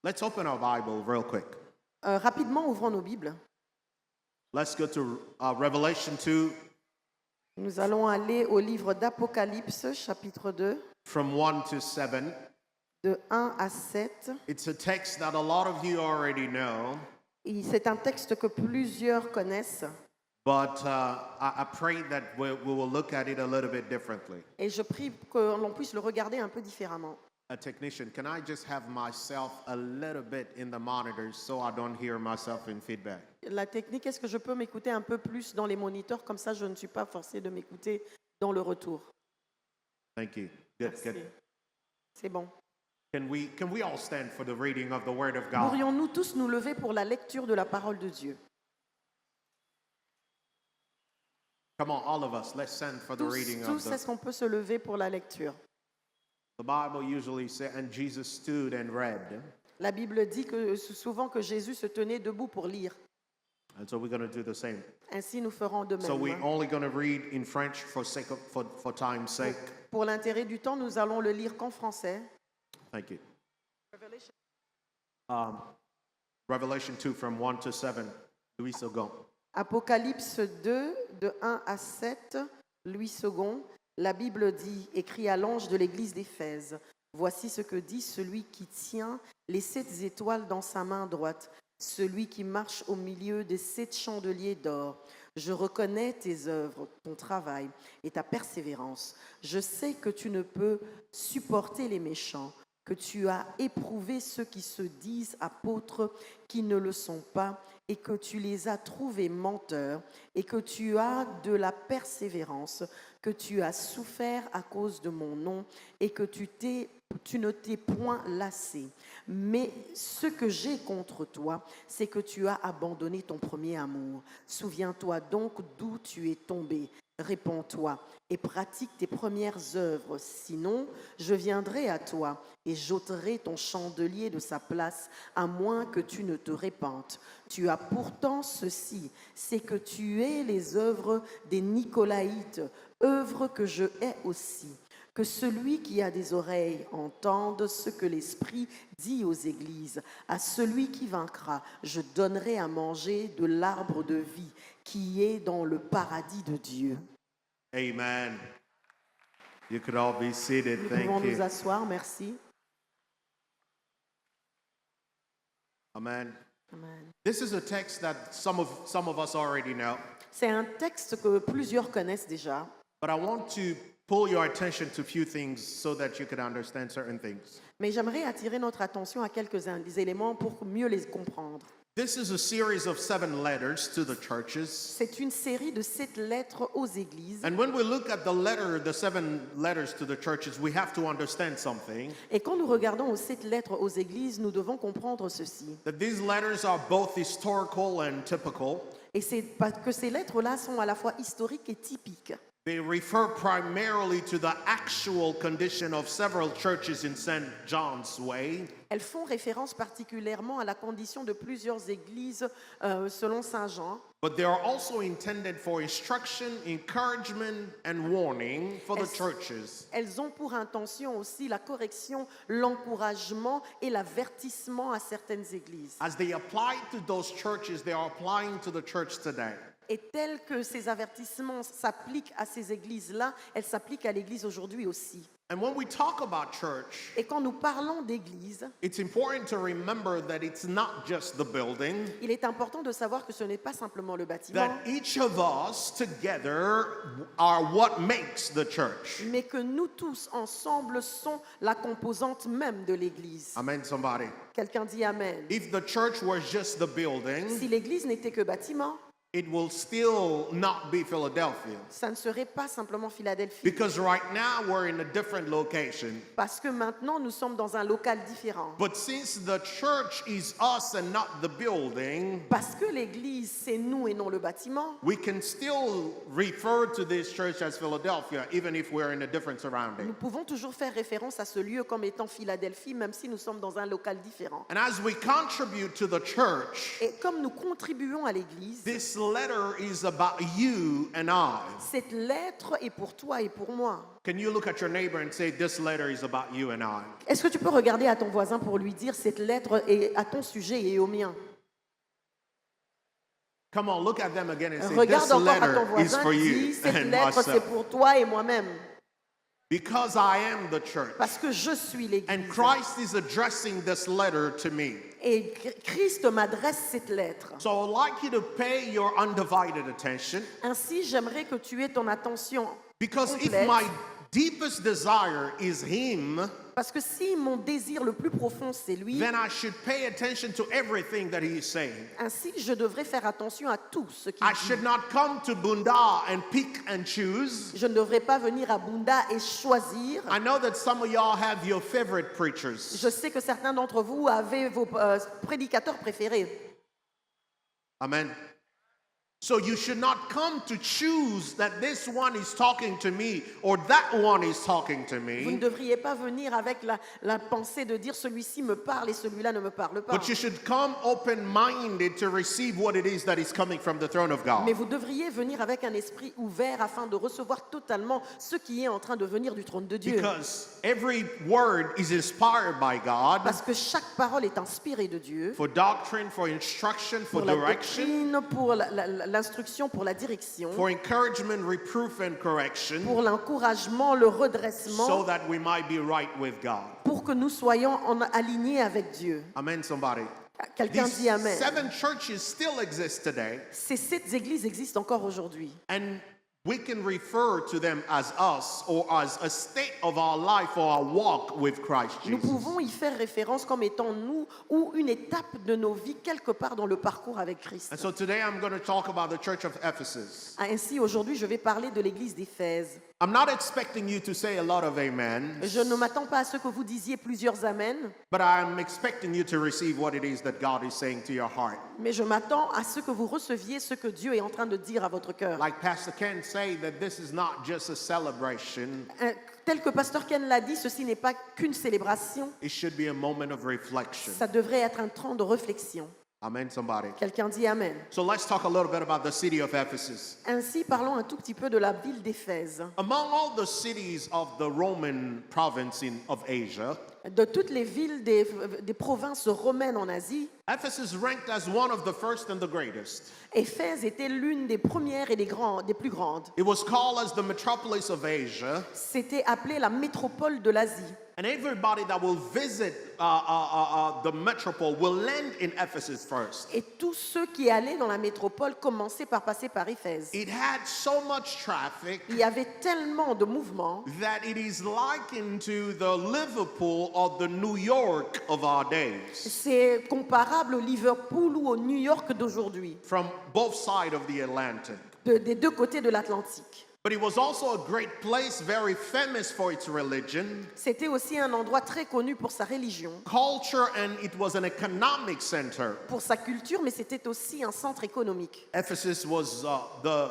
Let's open our Bible real quick. Rapidement, ouvrons nos Bibles. Let's go to Revelation 2 Nous allons aller au livre d'Apocalypse, chapitre 2, from 1 to 7. de 1 à 7. It's a text that a lot of you already know, Et c'est un texte que plusieurs connaissent. but I pray that we will look at it a little bit differently. Et je prie que l'on puisse le regarder un peu différemment. A technician, can I just have myself a little bit in the monitors so I don't hear myself in feedback? La technique, est-ce que je peux m'écouter un peu plus dans les moniteurs? Comme ça, je ne suis pas forcée de m'écouter dans le retour. Thank you. Good, Merci. good. C'est bon. Can we all stand for the reading of the Word of God? Pourrions-nous tous nous lever pour la lecture de la parole de Dieu? Come on, all of us, let's stand for the reading of Tous, the... est-ce qu'on peut se lever pour la lecture? The Bible usually says, and Jesus stood and read. La Bible dit que souvent que Jésus se tenait debout pour lire. And so we're going to do the same. Ainsi, nous ferons de So we're même. only going to read in French for time's sake. Pour l'intérêt du temps, nous allons le lire qu'en français. Thank you. Revelation 2 from 1 to 7. Louis Second. Apocalypse 2, de 1 à 7, Louis II, la Bible dit, écrit à l'ange de l'église d'Éphèse, « Voici ce que dit celui qui tient les 7 étoiles dans sa main droite, celui qui marche au milieu des 7 chandeliers d'or. Je reconnais tes œuvres, ton travail et ta persévérance. Je sais que tu ne peux supporter les méchants, que tu as éprouvé ceux qui se disent apôtres, qui ne le sont pas, et que tu les as trouvés menteurs, et que tu as de la persévérance, que tu as souffert à cause de mon nom, et que tu ne t'es point lassé. Mais ce que j'ai contre toi, c'est que tu as abandonné ton premier amour. Souviens-toi donc d'où tu es tombé. Réponds-toi et pratique tes premières œuvres. Sinon, je viendrai à toi et j'ôterai ton chandelier de sa place, à moins que tu ne te répandes. Tu as pourtant ceci, c'est que tu hais les œuvres des Nicolaïtes, œuvres que je hais aussi. Que celui qui a des oreilles entende ce que l'Esprit dit aux églises. À celui qui vaincra, je donnerai à manger de l'arbre de vie qui est dans le paradis de Dieu. » Amen. You could all be seated. Nous pouvons Thank you. nous asseoir, merci. Amen. Amen. This is a text that some of us already know, C'est un texte que plusieurs connaissent déjà, but I want to pull your attention to a few things so that you can understand certain things. mais j'aimerais attirer notre attention à quelques-uns des éléments pour mieux les comprendre. This is a series of 7 letters to the churches. C'est une série de 7 lettres aux églises. And when we look at the 7 letters to the churches, we have to understand something. Et quand nous regardons aux 7 lettres aux églises, nous devons comprendre ceci. That these letters are both historical and typical. Et c'est parce que ces lettres-là sont à la fois historiques et typiques. They refer primarily to the actual condition of several churches in St. John's Way. Elles font référence particulièrement à la condition de plusieurs églises selon Saint Jean. But they are also intended for instruction, encouragement, and warning for the churches. Elles ont pour intention aussi la correction, l'encouragement et l'avertissement à certaines églises. As they apply to those churches, they are applying to the church today. Et tels que ces avertissements s'appliquent à ces églises-là, elles s'appliquent à l'église aujourd'hui aussi. And when we talk about church, Et quand nous parlons d'église, it's important to remember that it's not just the building, il est important de savoir que ce n'est pas simplement le bâtiment, that each of us together are what makes the church. mais que nous tous ensemble sommes la composante même de l'église. Amen, somebody. Quelqu'un dit Amen. If the church was just the building, Si l'église n'était que bâtiment, it will still not be Philadelphia. ça ne serait pas simplement Philadelphie. Because right now we're in a different location. Parce que maintenant, nous sommes dans un local différent. But since the church is us and not the building, Parce que l'église, c'est nous et non le bâtiment, we can still refer to this church as Philadelphia, even if we're in a different nous surrounding. pouvons toujours faire référence à ce lieu comme étant Philadelphie, même si nous sommes dans un local différent. And as we contribute to the church, Et comme nous contribuons à l'église, this letter is about you and I. Cette lettre est pour toi et pour moi. Can you look at your neighbor and say, this letter is about you and I? Est-ce que tu peux regarder à ton voisin pour lui dire cette lettre est à ton sujet et au mien? Come on, look at them again and say, Regarde this encore à ton letter is voisin, for dis you cette and lettre c'est myself. pour toi et moi-même. Because I am the church. Parce que je suis l'Église. And Christ is addressing this letter to me. Et Christ m'adresse cette lettre. So I would like you to pay your undivided attention. Ainsi, j'aimerais que tu aies ton attention Because if complète. my deepest desire is Him, Parce que si mon désir le plus profond, c'est lui, then I should pay attention to everything that He is saying. ainsi je devrais faire attention à tout ce qu'il I dit. should not come to Bunda and pick and choose. Je ne devrais pas venir à Bunda et choisir. I know that some of y'all have your favorite preachers. Je sais que certains d'entre vous avez vos prédicateurs préférés. Amen. So you should not come to choose that this one is talking to me or that one is talking to Vous ne me. devriez pas venir avec la pensée de dire celui-ci me parle et celui-là ne me parle pas. But you should come open-minded to receive what it is that is coming from the throne of God. Mais vous devriez venir avec un esprit ouvert afin de recevoir totalement ce qui est en train de venir du trône de Dieu. Because every word is inspired by God Parce que chaque parole est inspirée de Dieu for doctrine, for instruction, for pour la direction, doctrine, pour l'instruction, pour la direction, for encouragement, reproof, and correction, pour l'encouragement, le redressement, so that we might be right with God. pour que nous soyons alignés avec Dieu. Amen, somebody. Quelqu'un These dit Amen. 7 churches still exist today, Ces 7 églises existent encore aujourd'hui. and we can refer to them as us or as a state of our life or our walk with Christ Nous Jesus. pouvons y faire référence comme étant nous ou une étape de nos vies quelque part dans le parcours avec Christ. And so today I'm going to talk about the church of Ephesus. Ainsi, aujourd'hui, je vais parler de l'église d'Éphèse. I'm not expecting you to say a lot of amen, Je ne m'attends pas à ce que vous disiez plusieurs amens, but I'm expecting you to receive what it is that God is saying to your heart. mais je m'attends à ce que vous receviez ce que Dieu est en train de dire à votre cœur. Like Pastor Ken said, that this is not just a celebration, Tel que Pasteur Ken l'a dit, ceci n'est pas qu'une célébration, it should be a moment of reflection. ça devrait être un temps de réflexion. Amen, somebody. Quelqu'un dit Amen. So let's talk a little bit about the city of Ephesus. Ainsi, parlons un tout petit peu de la ville d'Éphèse. Among all the cities of the Roman province of Asia, De toutes les villes des provinces romaines en Asie, Ephesus ranked as one of the first and the greatest. Éphèse était l'une des premières et des plus grandes. It was called as the metropolis of Asia, C'était appelé la métropole de l'Asie. and everybody that will visit the metropole will land in Ephesus first. Et tous ceux qui allaient dans la métropole commençaient par passer par Éphèse. It had so much traffic Il y avait tellement de mouvements that it is likened to the Liverpool or the New York of our days, C'est comparable au Liverpool ou au New York d'aujourd'hui, from both sides of the Atlantic. des deux côtés de l'Atlantique. But it was also a great place, very famous for its religion, C'était aussi un endroit très connu pour sa religion, culture, and it was an economic center. pour sa culture, mais c'était aussi un centre économique. Ephesus was the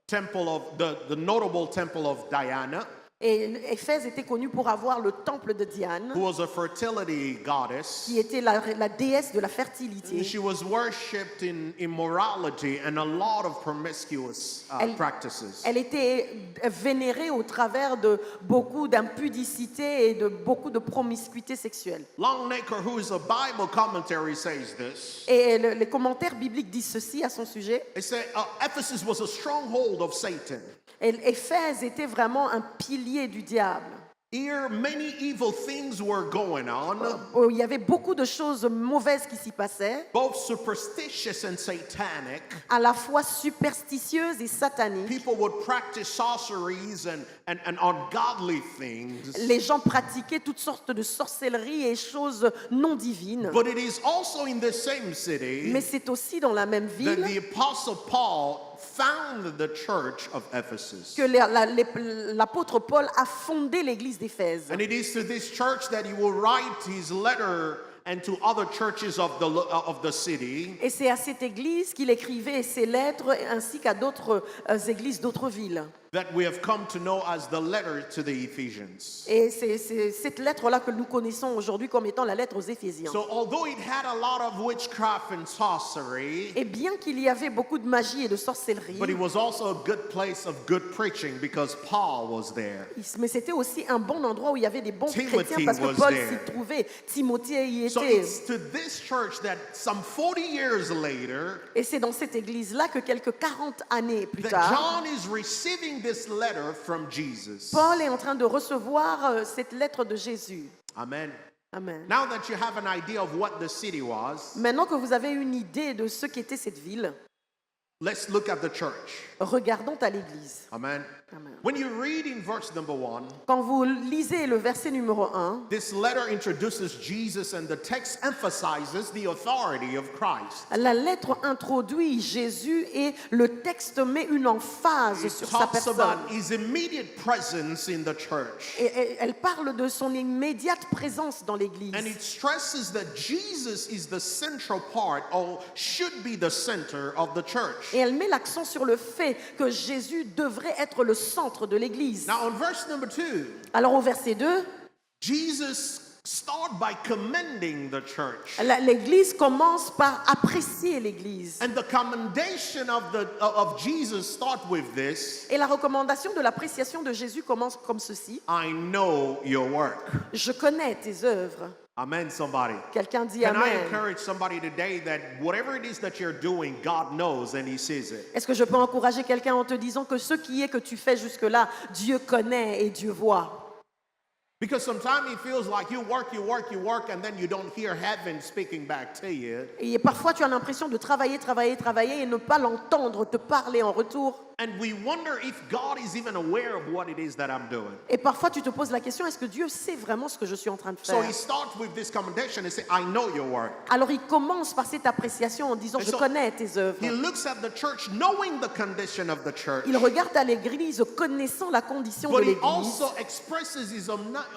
temple of the notable temple of Diana, Et Éphèse était connu pour avoir le temple de Diane, who was a fertility goddess. qui était la déesse de la fertilité. She was worshipped in immorality and a lot of promiscuous practices. Elle était vénérée au travers de beaucoup d'impudicité et de beaucoup de promiscuité sexuelle. Longacre, who is a Bible commentary, says this. Et les commentaires bibliques disent ceci à son sujet. They say Ephesus was a stronghold of Satan. Et Éphèse était vraiment un pilier du diable. Here, many evil things were going on, Il y avait beaucoup de choses mauvaises qui s'y passaient, both superstitious and satanic. à la fois superstitieuses et sataniques. People would practice sorceries and ungodly things. Les gens pratiquaient toutes sortes de sorcelleries et choses non divines. But it is also in the same city Mais c'est aussi dans la même that ville the Apostle Paul founded the church of Ephesus. que l'apôtre Paul a fondé l'église d'Éphèse. And it is to this church that he will write his letter and to other churches of the city. Et c'est à cette église qu'il écrivait ses lettres ainsi qu'à d'autres églises d'autres villes. that we have come to know as the letter to the Ephesians. Et c'est cette lettre-là que nous connaissons aujourd'hui comme étant la lettre aux Éphésiens. So although it had a lot of witchcraft and sorcery, Et bien qu'il y avait beaucoup de magie et de sorcellerie, but it was also a good place of good preaching because Paul was there. mais c'était aussi un bon endroit où il y avait des bons Timothy chrétiens parce que was Paul there. s'y trouvait, Timothée y So était. it's to this church that some 40 years later Et c'est dans cette église-là que quelques 40 années plus that tard, John is receiving this letter from Jesus. Paul est en train de recevoir cette lettre de Jésus. Amen. Amen. Now that you have an idea of what the city was, Maintenant que vous avez une idée de ce qu'était cette ville, let's look at the church. regardons à l'église. Amen. Amen. When you read in verse number 1, Quand vous lisez le verset numéro 1, this letter introduces Jesus and the text emphasizes the authority of Christ. la lettre introduit Jésus et le texte met une emphase It sur sa talks personne. about his immediate presence in the church. Et elle parle de son immédiate présence dans l'église. And it stresses that Jesus is the central part or should be the center of the church. Et elle met l'accent sur le fait que Jésus devrait être le centre de l'église. Now, on verse number 2, Alors au verset 2, Jesus started by commending the church. l'église commence par apprécier l'église. And the commendation of Jesus start with this: Et la recommandation de l'appréciation de Jésus commence comme ceci. I know your work. Je connais tes œuvres. Amen, somebody. Quelqu'un dit Can I Amen. encourage somebody today that whatever it is that you're doing, God knows and He sees it? Est-ce que je peux encourager quelqu'un en te disant que ce qui est que tu fais jusque-là, Dieu connaît et Dieu voit? Because sometimes it feels like you work, and then you don't hear heaven speaking back to you. Et parfois tu as l'impression de travailler et ne pas l'entendre te parler en retour. And we wonder if God is even aware of what it is that I'm doing. Et parfois tu te poses la question, est-ce que Dieu sait vraiment ce que je suis en train de So faire? He starts with this commendation and says, I know your work. Alors il commence par cette appréciation en disant, Et je so- connais tes œuvres. He looks at the church knowing the condition of the church, Il regarde à l'église connaissant la condition de but He l'église. also expresses His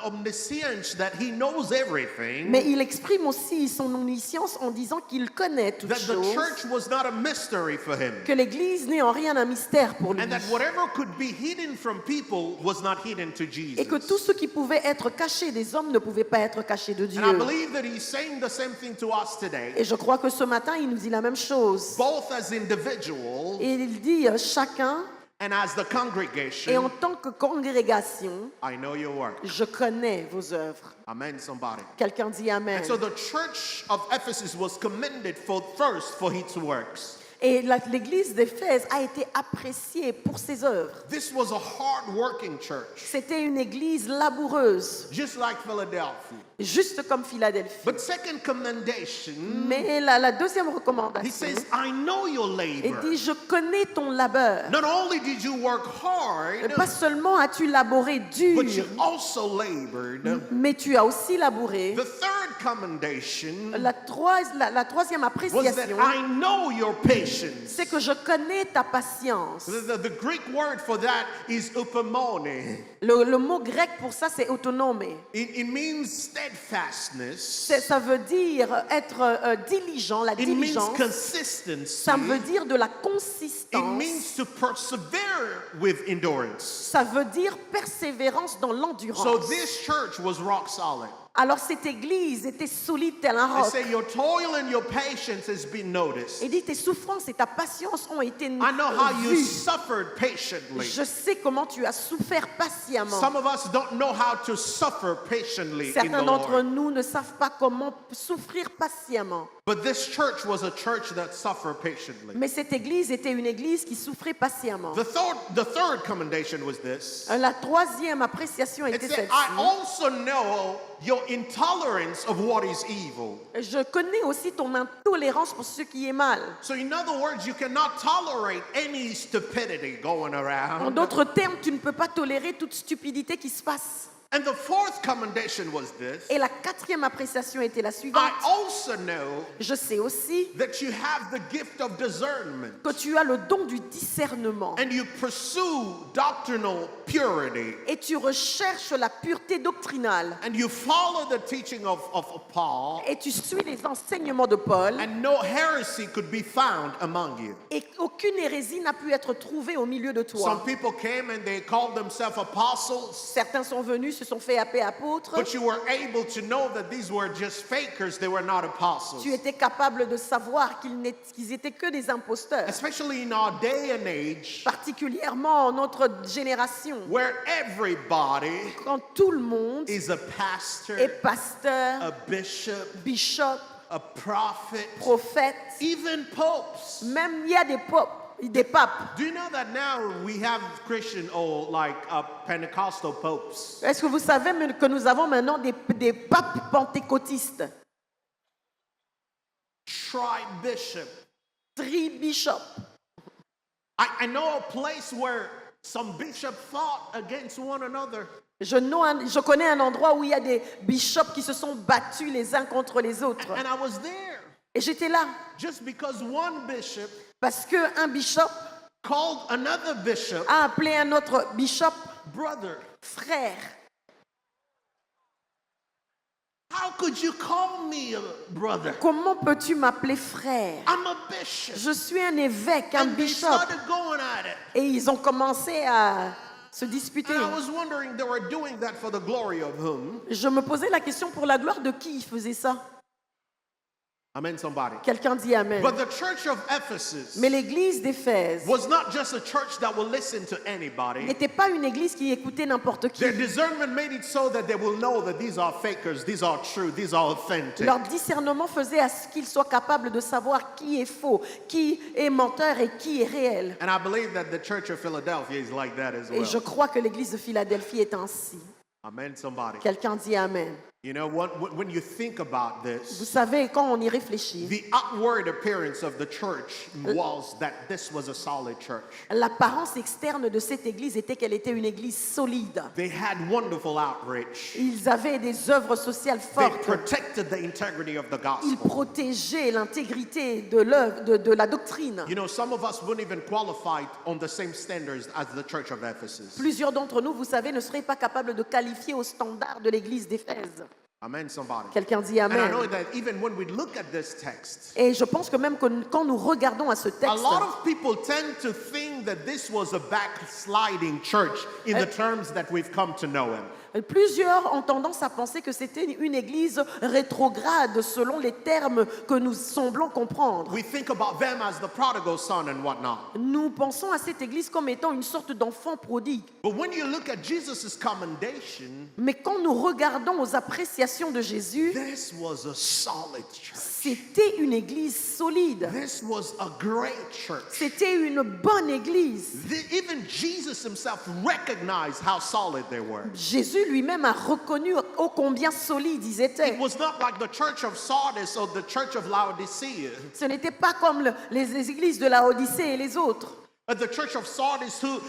omniscience that He knows everything, Mais il exprime aussi son omniscience en disant qu'il connaît toutes that the choses, church was not a mystery for Him, que l'église n'est en rien un mystère pour lui. and that whatever could be hidden from people was not hidden to Et que tout Jesus. ce qui pouvait être caché des hommes ne pouvait pas être caché de Dieu. And I believe that He's saying the same thing to us today, Et je crois que ce matin, il nous dit la même chose. both as individuals Et il dit chacun, and as the et en congregation. tant que congrégation, I know your work. je connais vos œuvres. Amen, somebody. Quelqu'un dit Amen. And so the church of Ephesus was commended first for its works. Et l'église d'Éphèse a été appréciée pour ses œuvres. This was a hard-working church, C'était une église laboureuse, just like Philadelphia. juste comme Philadelphie. But second commendation, Mais la deuxième he recommandation, says, I know your il labor. dit, je connais ton labeur. Not only did you work hard, Pas seulement as-tu labouré dur, but you also labored. mais tu as aussi labouré. The third commendation La troisième was that appréciation, I know your patience. c'est que je connais ta patience. The Greek word for that is upamone. Le mot grec pour ça, c'est autonome. It means steadfastness. Ça veut dire être diligent, la It means diligence. consistency. Ça veut dire de la It consistance. means to persevere with endurance. Ça veut dire persévérance dans So l'endurance. this church was rock solid. Alors cette église était solide tel un They roc. say your toil and your patience has been noticed. Et dit tes souffrances et ta patience ont été I know how you vues. suffered patiently. Je sais comment tu as souffert patiemment. Some of us don't know how to suffer patiently in Certains the d'entre Lord. nous ne savent pas comment souffrir patiemment. But this church was a church that suffered patiently. Mais cette église était une église qui souffrait patiemment. The third commendation was this. La troisième appréciation It était said, celle-ci. I also know your intolerance of what is evil. Je connais aussi ton intolérance pour ce qui est mal. So in other words, you cannot tolerate any stupidity going En around. d'autres termes, tu ne peux pas tolérer toute stupidité qui se passe. And the fourth commendation was this. Et la quatrième appréciation était la I suivante. also know Je sais aussi that you have the gift of discernment que tu as le don du discernement and you pursue doctrinal purity et tu recherches la pureté doctrinale and you follow the teaching of Paul, et tu suis les enseignements de Paul and no heresy could be found among you. et aucune hérésie n'a pu être trouvée au milieu de toi. Some people came and they called themselves apostles, Certains sont venus, se sont fait appeler apôtres. but you were able to know that these were just fakers, they were not apostles. Tu étais capable de savoir qu'ils étaient que des imposteurs, Especially in our day and age, particulièrement en notre génération, where everybody quand tout le monde is a pastor, est pasteur, a bishop, bishop, a prophet, prophète, even popes. même il y a des papes. Do you know that now we have Christian or like Pentecostal popes? Est-ce que vous savez que nous avons maintenant des papes pentecôtistes, Tri-bishop. tri-bishops? I know a place where some bishops fought against one another. Je connais un endroit où il y a des bishops qui se sont battus les uns contre les autres. And I was there Et j'étais là just because one bishop parce qu'un bishop called another bishop a appelé un autre bishop brother. frère. How could you call me a brother? Comment peux-tu m'appeler frère? I'm a bishop. Je suis un évêque, un And they bishop. started going at it. Et ils ont commencé à se disputer. And I was wondering, they were doing that for the glory of whom? Je me posais la question, pour la gloire de qui ils faisaient ça? Amen, somebody. Quelqu'un dit amen. But the church of Ephesus Mais l'église d'Éphèse was not just a church that will listen to anybody. n'était pas une église qui écoutait n'importe qui. Their discernment made it so that they will know that these are fakers, these are true, these are authentic. Leur discernement faisait à ce qu'ils soient capables de savoir qui est faux, qui est menteur et qui est réel. And I believe that the church of Philadelphia is like that as Et je well. crois que l'église de Philadelphie est ainsi. Amen, somebody. Quelqu'un dit amen. You know, when you think about Vous this, savez, quand on y réfléchit, the outward appearance of the church was that this was a solid church. l'apparence externe de cette église était qu'elle était une église solide. They had wonderful outreach. Ils avaient des œuvres sociales They fortes. protected the integrity of the Ils gospel. protégeaient l'intégrité de l'œuvre, de la doctrine. You know, some of us wouldn't even qualify on the same standards as the church of Ephesus. Plusieurs d'entre nous, vous savez, ne seraient pas capables de qualifier au standard de l'église d'Éphèse. Amen, somebody. Quelqu'un dit And I know amen. that even when we look at this text, Et je pense que même quand nous regardons à ce a texte, lot of people tend to think that this was a backsliding church in the terms that we've come to know him. plusieurs ont tendance à penser que c'était une église rétrograde selon les termes que nous semblons comprendre. We think about them as the prodigal son and whatnot. Nous pensons à cette église comme étant une sorte d'enfant prodigue. But when you look at Jesus' commendation, Mais quand nous regardons aux appréciations de Jésus, this was a solid church. c'était une église solide. This was a great church. C'était une bonne église. Even Jesus himself recognized how solid they were. Jésus lui-même a reconnu ô combien solides ils étaient. It was not like the church of Sardis or the church of Laodicea. Ce n'était pas comme les églises de la Odyssée et les autres. The church of Sardis who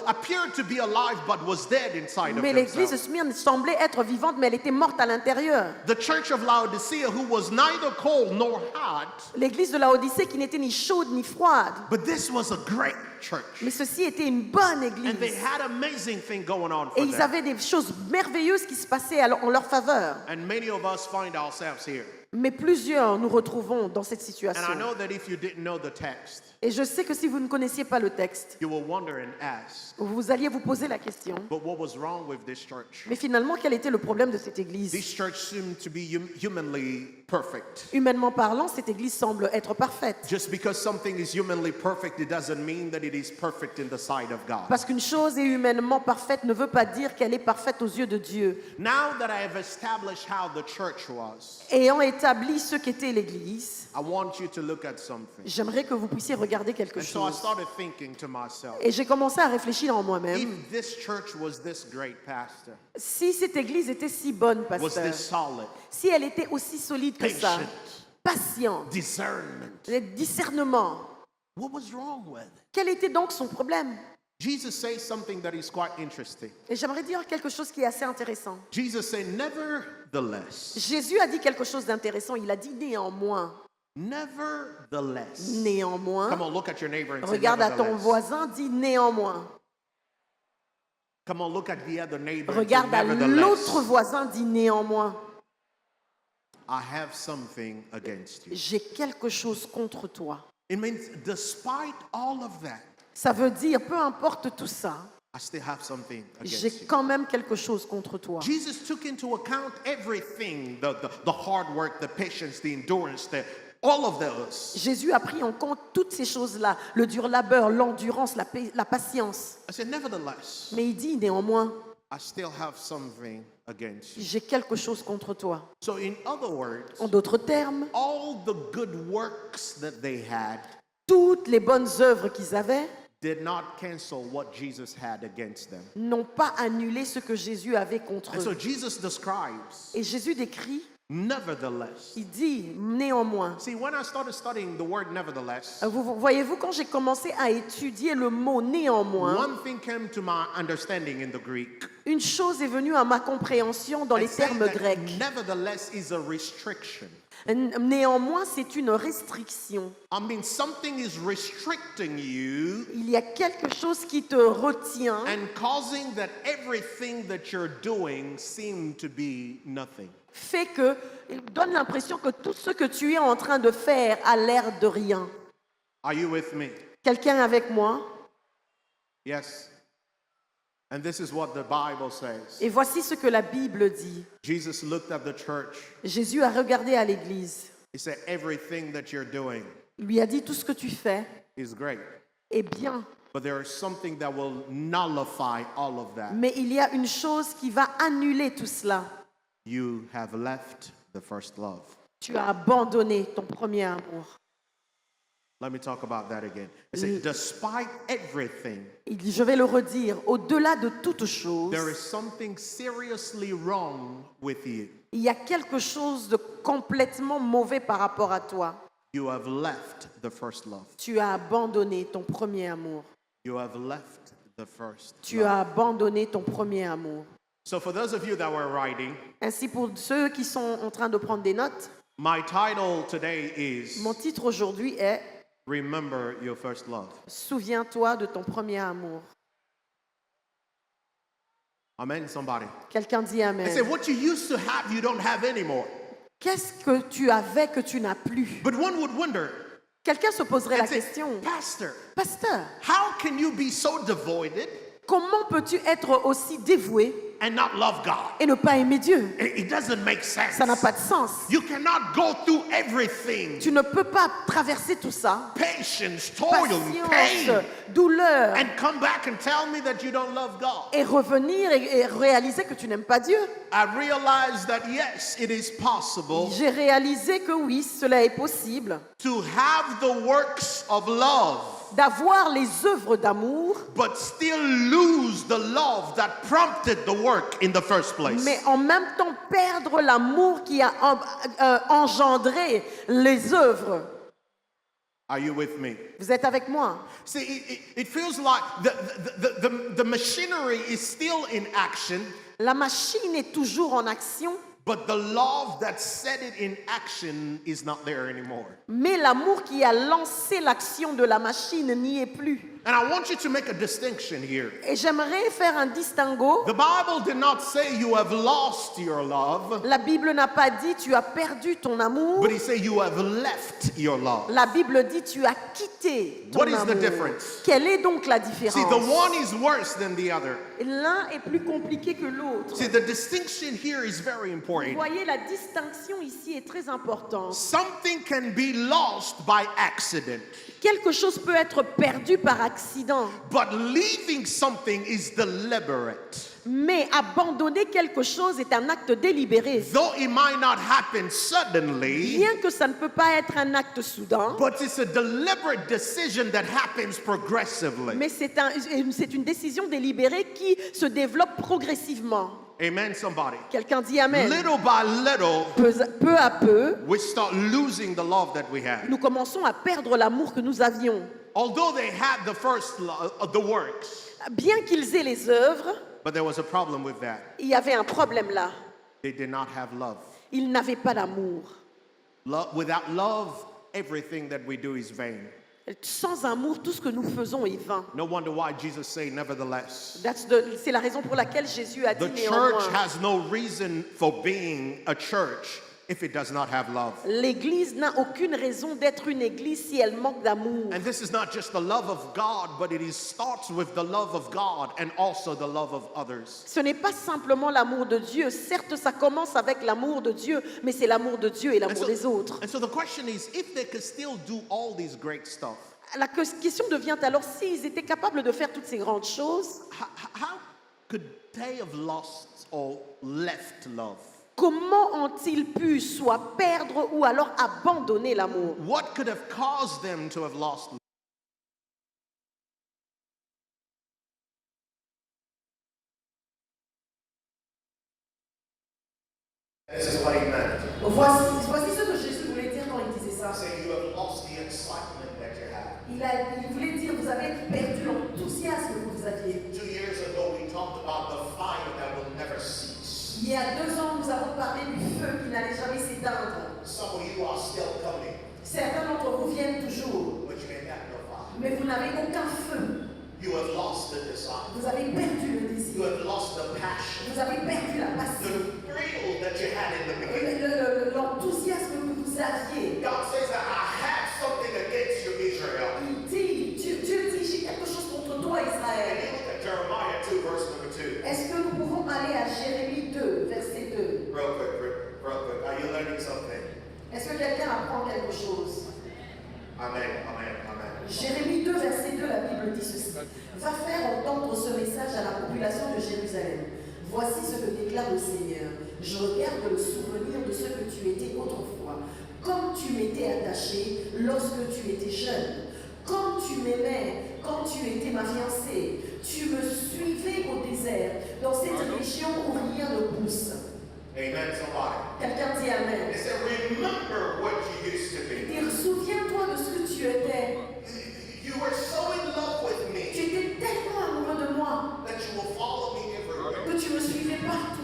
appeared to be alive but was dead inside of Mais l'église de themselves. Smyrne semblait être vivante, mais elle était morte à l'intérieur. The church of Laodicea who was neither cold nor hot, L'église de la Odyssée qui n'était ni chaude ni froide. but this was a great church. Mais ceci était une bonne And they église. had amazing things going on Et for ils them. avaient des choses merveilleuses qui se passaient en leur faveur. And many of us find ourselves here. Mais plusieurs nous retrouvons dans cette And I situation. know that if you didn't know the text, Et je sais que si vous ne connaissiez pas le texte, you will wonder and ask, vous alliez vous poser la question. but what was wrong with this church? Mais finalement, quel était le problème de cette église? This church seemed to be humanly perfect. Humainement parlant, cette église semble être parfaite. Just because something is humanly perfect, it doesn't mean that it is perfect in the sight of God. Parce qu'une chose est humainement parfaite ne veut pas dire qu'elle est parfaite aux yeux de Dieu. Now that I have established how the church was, Ayant établi ce qu'était l'église, I want you to look at something. j'aimerais que vous puissiez regarder quelque And so I chose. started thinking to myself, Et j'ai commencé à réfléchir en moi-même. if this church was this great, Pastor, Si cette église était si bonne, was pasteur, this solid, si elle était aussi solide que ça, patient, patiente, discernment, discernement, what was wrong with it? quel était donc son problème? Jesus says something that is quite interesting. Et j'aimerais dire quelque chose qui est assez intéressant. Jesus said, nevertheless, Jésus a dit quelque chose d'intéressant. Il a dit néanmoins. nevertheless. Néanmoins. Come on, look at your neighbor and say, Regarde à ton nevertheless. voisin, dis néanmoins. Come on, look at the other neighbor and say, Regarde à l'autre nevertheless. voisin, dis néanmoins. I have something against you. J'ai quelque chose contre toi. It means despite all of that, Ça veut dire, peu importe tout ça, I still have something j'ai against you. quand même quelque chose contre toi. Jesus took into account everything, the hard work, the patience, the endurance, all of those. Jésus a pris en compte toutes ces choses-là, le dur labeur, l'endurance, la patience. I said, nevertheless, Mais il dit néanmoins, I still have something against you. j'ai quelque chose contre toi. So in other words, En d'autres termes, all the good works that they had toutes les bonnes œuvres qu'ils avaient did not cancel what Jesus had against them. n'ont pas annulé ce que Jésus avait contre And so eux. Jesus describes, Et Jésus décrit, nevertheless. il dit néanmoins. See, when I started studying the word nevertheless, Voyez-vous, quand j'ai commencé à étudier le mot néanmoins, one thing came to my understanding in the Greek. une chose est venue à ma compréhension dans les It says termes that grecs. nevertheless is a restriction. Néanmoins, c'est une restriction. I mean, something is restricting you Il y a quelque chose qui te retient and causing that everything that you're doing seem to be nothing. fait que donne l'impression que tout ce que tu es en train de faire a l'air de rien. Are you with me? Quelqu'un est avec moi? Yes. And this is what the Bible says. Et voici ce que la Bible dit. Jesus looked at the church. Jésus a regardé à l'église. He said, everything that you're doing Il lui a dit tout ce que tu fais is great. est bien, But there is something that will nullify all of that. mais il y a une chose qui va annuler tout cela. You have left the first love. Tu as abandonné ton premier amour. Let me talk about that again. It said, despite everything, Il dit, je vais le redire, au-delà de toute chose, there is something seriously wrong with you. il y a quelque chose de complètement mauvais par rapport à toi. You have left the first love. Tu as abandonné ton premier amour. You have left the first Tu love. as abandonné ton premier amour. So for those of you that were writing, Ainsi, pour ceux qui sont en train de prendre des notes, my title today is mon titre aujourd'hui est Remember Your First Love. Souviens-toi de ton premier amour. Amen, somebody. Quelqu'un dit I Amen. said, what you used to have, you don't have anymore. Qu'est-ce que tu avais que tu n'as plus? But one would wonder, Quelqu'un se poserait la and say, question, Pastor, Pasteur, how can you be so devoted comment peux-tu être aussi dévoué and not love God? et ne pas aimer Dieu? It doesn't make sense. Ça n'a pas de sens. You cannot go through everything. Tu ne peux pas traverser tout ça, Patience, toil, patience, pain, douleur, and come back and tell me that you don't love God. et revenir et réaliser que tu n'aimes pas Dieu. I realized that yes, it is possible J'ai réalisé que oui, cela est possible, to have the works of love, d'avoir les œuvres d'amour, but still lose the love that prompted the work in the first place. mais en même temps perdre l'amour qui a engendré les œuvres. Are you with me? Vous êtes avec moi? See, it feels like the machinery is still in action, La machine est toujours en action, but the love that set it in action is not there anymore. mais l'amour qui a lancé l'action de la machine n'y est plus. And I want you to make a distinction here. Et j'aimerais faire un distinguo. The Bible did not say you have lost your love, La Bible n'a pas dit tu as perdu ton amour. but it said you have left your love. La Bible dit tu as quitté ton What is the amour. difference? Quelle est donc la See, différence? the one is worse than the other. L'un est plus compliqué que l'autre. See, the distinction here is very Vous important. voyez, la distinction ici est très importante. Something can be lost by accident, Quelque chose peut être perdu par accident, but leaving something is deliberate. mais abandonner quelque chose est un acte délibéré. Though it might not happen suddenly, Bien que ça ne peut pas être un acte soudain, but it's a deliberate decision that happens progressively. mais c'est une décision délibérée qui se développe progressivement. Amen, somebody. Quelqu'un dit Amen. Little by little, Peu à peu, we start losing the love that we had. nous commençons à perdre l'amour que nous avions. Although they had the first the works, Bien qu'ils aient les œuvres, but there was a problem with that. il y avait un problème là. They did not have love. Ils n'avaient pas d'amour. Without love, everything that we do is vain. Sans amour, tout ce que nous faisons est vain. No wonder why Jesus said, nevertheless. C'est la raison pour laquelle Jésus a dit The church néanmoins. has no reason for being a church if it does not have love. L'Église n'a aucune raison d'être une Église si elle manque d'amour. And this is not just the love of God, but starts with the love of God and also the love of others. Ce n'est pas simplement l'amour de Dieu. Certes, ça commence avec l'amour de Dieu, mais c'est l'amour de Dieu et l'amour des autres. And so the question is, if they could still do all these great stuff, La question devient alors s'ils étaient capables de faire toutes ces grandes choses, how could they have lost or left love? comment ont-ils pu soit perdre ou alors abandonner l'amour? What could have caused them to have lost love? This is what he meant. Voici ce que Jésus voulait dire quand il disait ça. Say you have lost the excitement that you had. Il voulait dire vous avez perdu l'enthousiasme que vous aviez. 2 years ago, we talked about the fire that will never cease. Il y a 2 ans, nous avons parlé du feu qui n'allait jamais s'éteindre. Some of you are still coming, Certains d'entre vous viennent toujours, but you ain't got no fire. mais vous n'avez aucun feu. You have lost the desire. Vous avez perdu le You désir. have lost the passion, Vous avez perdu la the passion. thrill that you had in the beginning. L'enthousiasme que vous aviez. God says that I have something against you, Israel. Il dit, Dieu dit, j'ai quelque chose contre toi, And Israël. you look at Jeremiah 2, verse number 2. Est-ce que nous pouvons aller à Jérémie 2, verset 2? Real quick. Are you learning something? Est-ce que quelqu'un apprend quelque chose? Amen. Jérémie 2, verset 2, la Bible dit ceci. Va faire entendre ce message à la population de Jérusalem. Voici ce que déclare le Seigneur. Je regarde le souvenir de ce que tu étais autrefois. Comme tu m'étais attaché lorsque tu étais jeune. Comme tu m'aimais quand tu étais ma fiancée. Tu me suivais au désert, dans cette région où rien ne pousse. Amen, somebody. Quelqu'un dit Amen. It said, remember what you used to be. Et souviens-toi de ce que tu étais. You were so in love with Tu me étais tellement amoureux de moi that you will follow me everywhere. que tu me suivais partout.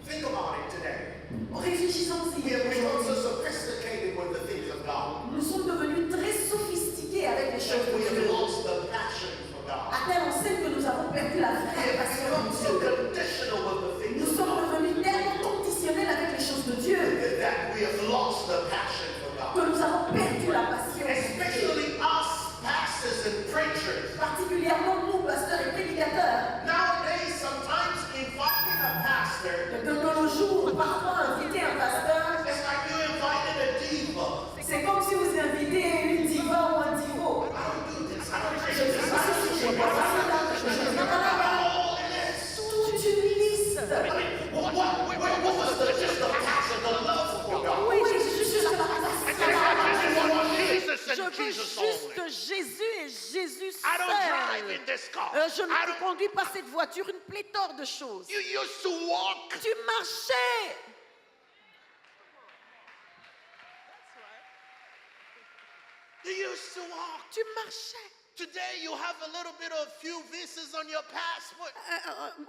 Think about it today. Réfléchissons-y. We have become so sophisticated with the things of God Nous sommes devenus très sophistiqués avec les choses that de we have Dieu. lost the passion for God. À tel enseigne que nous avons perdu la We vraie have passion become de so Dieu. conditional with the things Nous of sommes God devenus tellement conditionnels avec les choses de Dieu that we have lost the passion for que God. nous avons perdu la passion. Especially us pastors and preachers. Particulièrement nous, pasteurs et prédicateurs. Nowadays, sometimes inviting a pastor, De nos jours, parfois inviter un pasteur, it's like you invited a diva. c'est comme si vous invitez une diva ou un divo. I don't do this. I don't Je preach fais this. pas ceci, je fais pas cela, je fais pas là-bas. All in this. Toute une liste. What was just the passion, the love for God? Oui, je suis juste la Jesus Je and veux Jesus juste only. Jésus et Jésus I don't drive seul. in this car. Je I ne don't. conduis pas cette voiture, une pléthore de choses. You used to walk. Tu marchais. You used to walk. Tu marchais. Today you have a little bit of few visas on your passport.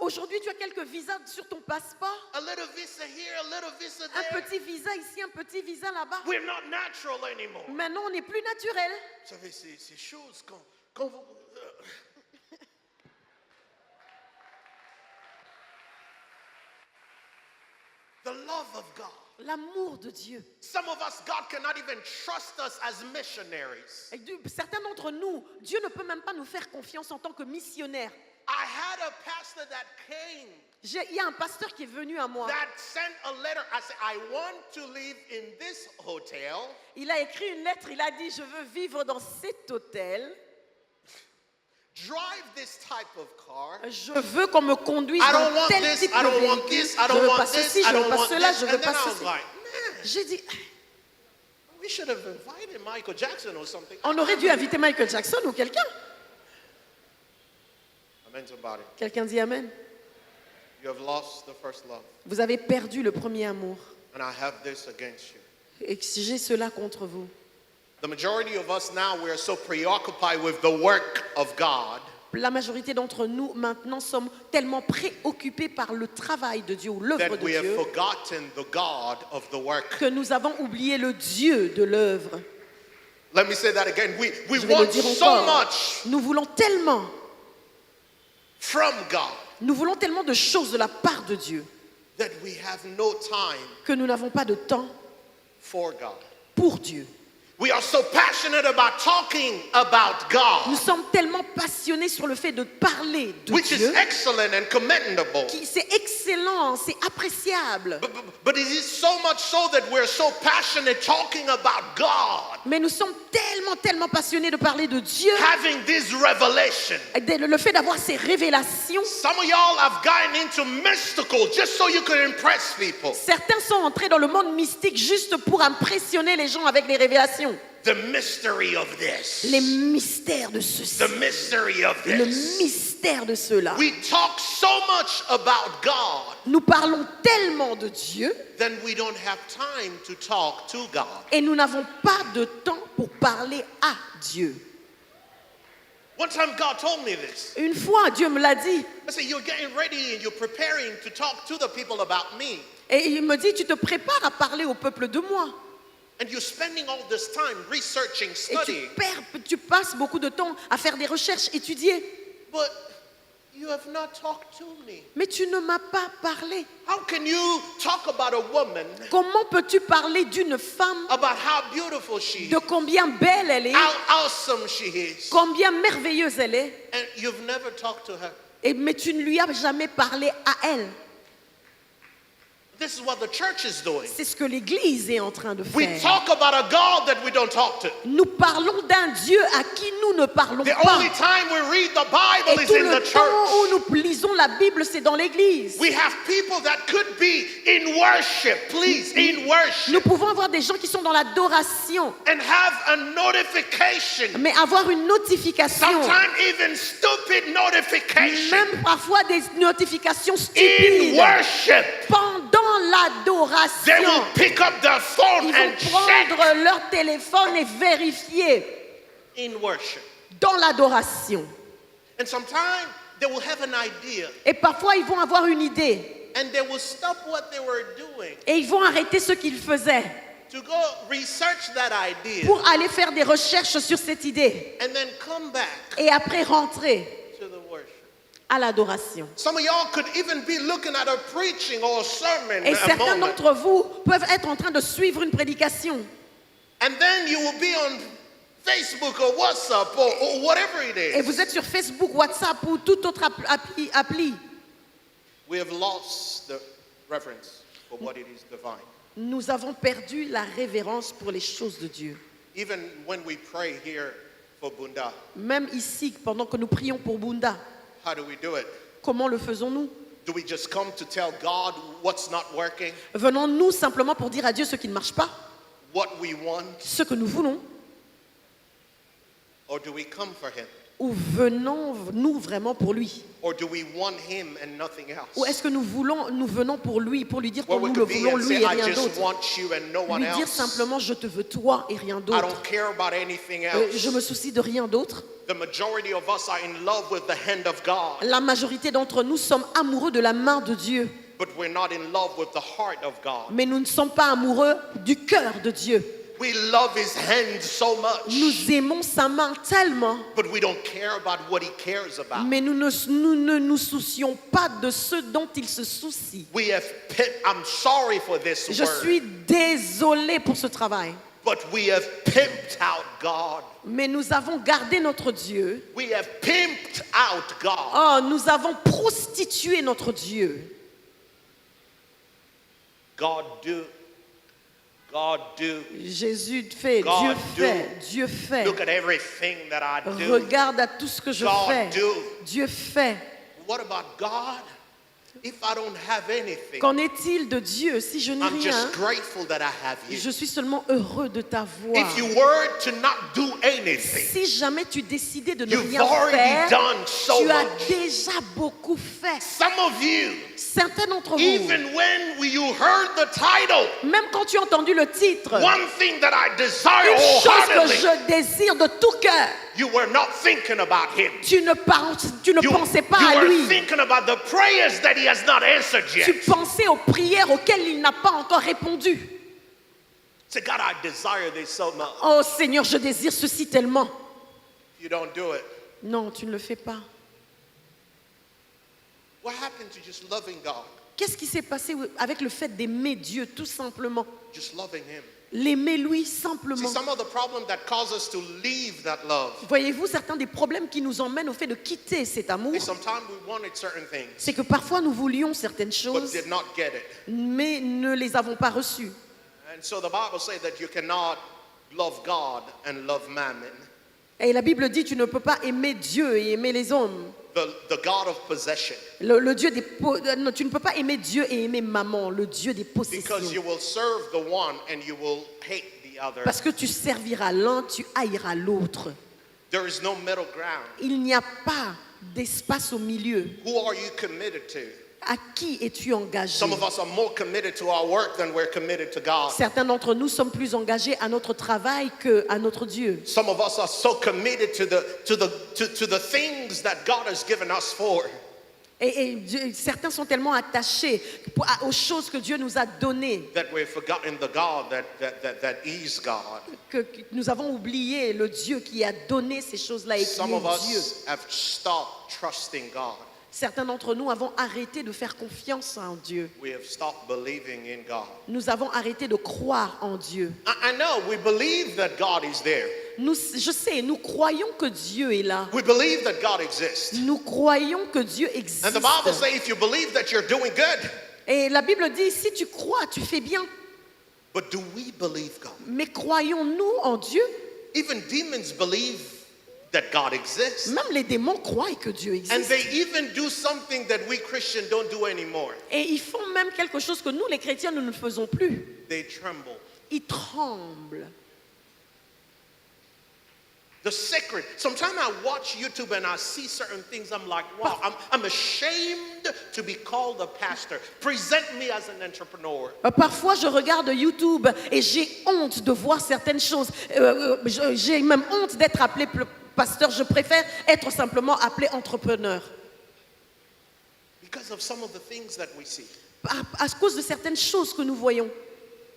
Aujourd'hui, tu as quelques visas sur ton passeport. A little visa here, a little visa Un there. petit visa ici, un petit visa là-bas. We're not natural anymore. Maintenant, on n'est plus naturel. Vous savez, ces choses quand vous... The love of God. L'amour de Dieu. Some of us, God cannot even trust us as missionaries. Et certains d'entre nous, Dieu ne peut même pas nous faire confiance en tant que missionnaires. I had a pastor that came Il y a un pasteur qui est venu à moi. that sent a letter. I said, I want to live in this hotel. Il a écrit une lettre, il a dit, je veux vivre dans cet hôtel. Drive this type of car. Je veux qu'on me conduise I don't dans want tel this, type I don't de want véhicule. this, I Je don't veux want pas this, ceci, I je veux don't pas want cela, this. je And veux then pas I was ceci. like, J'ai dit, we should have invited Michael Jackson or something. on aurait dû inviter Michael Jackson ou quelqu'un. Amen, somebody. Quelqu'un dit Amen. You have lost the first love. Vous avez perdu le premier amour. And I have this against you. Et j'ai cela contre vous. The majority of us now, we are so preoccupied with the work of God La majorité d'entre nous, maintenant, sommes tellement préoccupés par le travail de Dieu ou l'œuvre that de we have Dieu forgotten the God of the work. que nous avons oublié le Dieu de l'œuvre. Let me say that again. We Je vais le want dire so encore. much Nous voulons tellement de choses de la part de Dieu that we have no time que nous n'avons pas de temps for God. pour Dieu. We are so passionate about talking about Nous God, sommes tellement passionnés sur le fait de parler de which is Dieu. excellent and commendable. C'est excellent, c'est appréciable. But it is so much so that we're so passionate talking about God, Mais nous sommes tellement passionnés de parler de Dieu. having this revelation. Le fait d'avoir ces révélations. Some of y'all have gotten into mystical just so you could impress people. Certains sont entrés dans le monde mystique juste pour impressionner les gens avec les révélations. The mystery of this. Les mystères de ceci. The mystery of Le this. mystère de cela. We talk so much about God, Nous parlons tellement de Dieu then we don't have time to talk to God. et nous n'avons pas de temps pour parler à Dieu. One time God told me this. Une fois, Dieu me l'a dit. I said, you're getting ready and you're preparing to talk to the people about me. Et il me dit, tu te prépares à parler au peuple de moi. And you're spending all this time researching, Et studying. tu passes beaucoup de temps à faire des recherches, étudier. But you have not talked to me. Mais tu ne m'as pas parlé. How can you talk about a woman, Comment peux-tu parler d'une femme, about how beautiful she is, de combien belle elle est, how awesome she is, combien merveilleuse elle est, and you've never talked to her? mais tu ne lui as jamais parlé à elle? This is what the church is doing. C'est ce que l'Église est en train de We faire. talk about a God that we don't talk to. Nous parlons d'un Dieu à qui nous ne parlons The pas. only time we read the Bible Et is tout in le the temps church. où nous lisons la Bible, c'est dans l'Église. We have people that could be in worship, please, in Nous worship, pouvons avoir des gens qui sont dans l'adoration, and have a notification, mais avoir une notification, sometimes even stupid notification, même parfois des notifications in stupides. worship. Pendant l'adoration, They will pick up their phone ils and vont check prendre leur téléphone et vérifier in worship. dans l'adoration. And sometimes they will have an idea Et parfois, ils vont avoir une idée and they will stop what they were doing et ils vont arrêter ce qu'ils faisaient to go research that idea pour aller faire des recherches sur cette idée and then come back et après rentrer to the worship. à l'adoration. Some of y'all could even be looking at a preaching or a sermon Et a certains moment, d'entre vous peuvent être en train de suivre une prédication. and then you will be on Facebook or WhatsApp or whatever it Et is. vous êtes sur Facebook, WhatsApp ou toute autre appli. We have lost the reverence for what it is divine. Nous avons perdu la révérence pour les choses de Dieu. Even when we pray here for Bunda, Même ici, pendant que nous prions pour Bunda, how do we do it? comment le faisons-nous? Do we just come to tell God what's not working, Venons-nous simplement pour dire à Dieu ce qui ne marche pas, what we want, ce que nous voulons, or do we come for Him? ou venons-nous vraiment pour lui? Or do we want Him and nothing else? Ou est-ce que nous venons pour lui dire Where que we nous le could be voulons and lui say, et I rien just d'autre? want you and no one Lui dire else. simplement je te veux toi et rien I d'autre. don't care about anything Je me else. soucie de rien d'autre. The majority of us are in love with the hand of God, La majorité d'entre nous sommes amoureux de la main de Dieu, but we're not in love with the heart of God. mais nous ne sommes pas amoureux du cœur de Dieu. We love His hand so much, Nous aimons sa main tellement, but we don't care about what He cares about. mais nous ne nous soucions pas de ce dont il se soucie. I'm sorry for this Je word, suis désolée pour ce travail, but we have pimped out God. mais nous avons gardé notre Dieu. We have pimped out God. Oh, nous avons prostitué notre Dieu. God do. God do. Jésus fait, God Dieu do. fait, Dieu fait. Look at everything that I do. Regarde à tout ce que je God fais. do. Dieu fait. What about God? If I don't have anything, Qu'en est-il de Dieu si je n'ai I'm rien? just grateful that I have you. Je suis seulement heureux de t'avoir. If you were to not do anything, Si jamais tu décidais de ne you've rien already faire, done so tu as much. déjà beaucoup fait. Some of you, Certains d'entre vous, even when you heard the title, même quand tu as entendu le titre, one thing that I desire une chose que wholeheartedly, je désire de tout cœur, you were not thinking about him. tu ne pensais pas you à were lui. thinking about the prayers that he has not answered Tu yet. pensais aux prières auxquelles il n'a pas encore répondu. Say, God, I desire this so much. Oh Seigneur, je désire ceci tellement. You don't do it. Non, tu ne le fais pas. What happened to just loving God? Qu'est-ce qui s'est passé avec le fait d'aimer Dieu, tout simplement? Just loving him. L'aimer lui See, simplement. some of the problems that cause us to leave that love Voyez-vous, certains des problèmes qui nous emmènent au fait de quitter cet amour, is sometimes we wanted certain things, c'est que parfois nous voulions certaines but choses, did not get it. mais ne les avons pas reçues. And so the Bible says that you cannot love God and love mammon. Et la Bible dit, tu ne peux pas aimer Dieu et aimer les hommes. The God of possession. Le Dieu non, tu ne peux pas aimer Dieu et aimer maman, le Dieu des Because possessions. you will serve the one and you will hate the other. Parce que tu serviras l'un, tu haïras l'autre. There is no middle ground. Il n'y a pas d'espace au milieu. Who are you committed to? À qui es-tu engagé? Some of us are more committed to our work than we're committed to God. Certains d'entre nous sommes plus engagés à notre travail qu'à notre Dieu. Some of us are so committed to the things that God has given us for. Certains sont tellement attachés aux choses que Dieu nous a données That we've forgotten the God that is God. que nous avons oublié le Dieu qui a donné ces choses-là et qui Some of est Dieu. us have stopped trusting God. Certains d'entre nous avons arrêté de faire confiance en Dieu. We have stopped believing in God. Nous avons arrêté de croire en Dieu. I know we believe that God is there. Je sais, nous croyons que Dieu est là. We believe that God exists. Nous croyons que Dieu existe. And the Bible says if you believe that you're doing good. Et la Bible dit, si tu crois, tu fais bien. But do we believe God? Mais croyons-nous en Dieu? Even demons believe that God exists. Même les démons croient que Dieu And existe. they even do something that we Christians don't do anymore. Et ils font même quelque chose que nous, les chrétiens, nous ne faisons plus. They tremble. Ils tremblent. The secret. Sometimes I watch YouTube and I see certain things. I'm like, wow, I'm ashamed to be called a pastor. Present me as an entrepreneur. Parfois, je regarde YouTube et j'ai honte de voir certaines choses. J'ai même honte d'être appelé pasteur. Je préfère être simplement appelé entrepreneur. Because of some of the things that we see. À cause de certaines choses que nous voyons.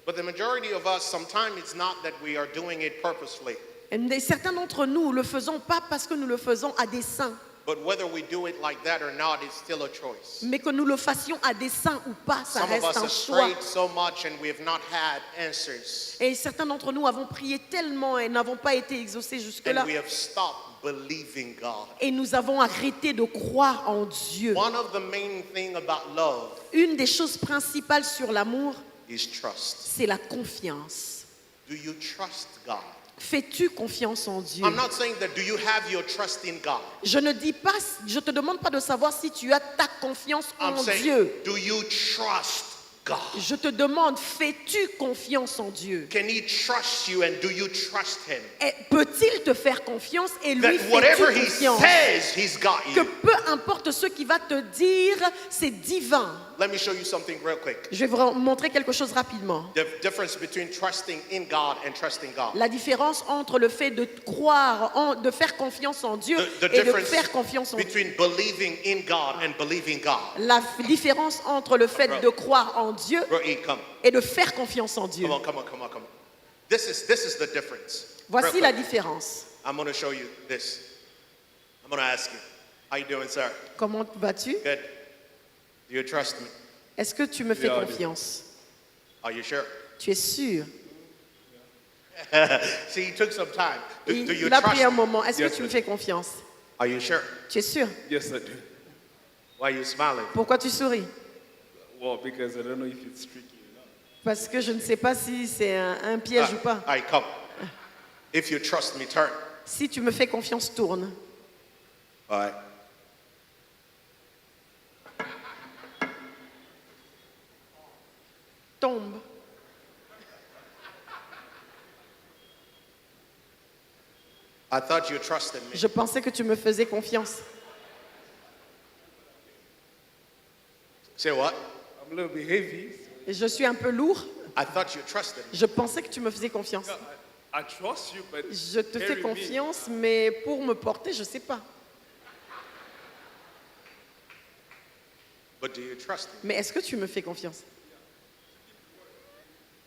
But the majority of us, sometimes it's not that we are doing it purposely. Et certains d'entre nous le faisons pas parce que nous le faisons à dessein, But whether we do it like that or not is still a choice. mais que nous le fassions à dessein ou pas, ça Some of reste us un have choix. prayed so much and we have not had answers. Et certains d'entre nous avons prié tellement et n'avons pas été exaucés jusque-là. And we have stopped believing God. Et nous avons arrêté de croire en Dieu. One of the main things about love Une des choses principales sur l'amour, is trust. c'est la confiance. Do you trust God? Fais-tu confiance en Dieu? I'm not saying that do you have your trust in God. Je ne dis pas, je te demande pas de savoir si tu as ta confiance I'm en saying, Dieu. do you trust God? Je te demande, fais-tu confiance en Dieu? Can he trust you and do you trust him? Et peut-il te faire confiance et lui That whatever fais-tu he confiance? says, he's got Que you. peu importe ce qu'il va te dire, c'est divin. Let me show you something real quick. Je vais vous montrer quelque chose rapidement. The difference between trusting in God and trusting God. La différence entre le fait de croire, de faire confiance en Dieu The et de difference faire confiance en Dieu. between believing in God and believing God. La différence entre le fait de croire en Dieu Bro, E, come. et de faire confiance en Dieu. Come on, come on, come on, come on. This is the difference. Voici Real la quick. différence. I'm going to show you this. I'm going to ask you, how you doing, sir? Comment vas-tu? Good. Do you trust me? Est-ce que tu me fais Yeah, I do. confiance? Are you sure? Tu es sûr? See, it took some time. Do you Il a trust pris un me? moment. Est-ce Yes, que tu me I do. fais confiance? Are you sure? Tu es sûr? Yes, I do. Why are you smiling? Pourquoi tu souris? Well, because I don't know if it's tricky or not. Parce que je ne sais pas si c'est un piège ou pas. All right, come. If you trust me, turn. Si tu me fais confiance, tourne. All right. Tombe. I thought you trusted me. Je pensais que tu me faisais confiance. Say what? I'm a little bit heavy. Et je suis un peu lourd. I thought you trusted me. Je pensais que tu me faisais confiance. I trust you, but Je te fais carry me. confiance, mais pour me porter, je ne sais pas. But do you trust me? Mais est-ce que tu me fais confiance?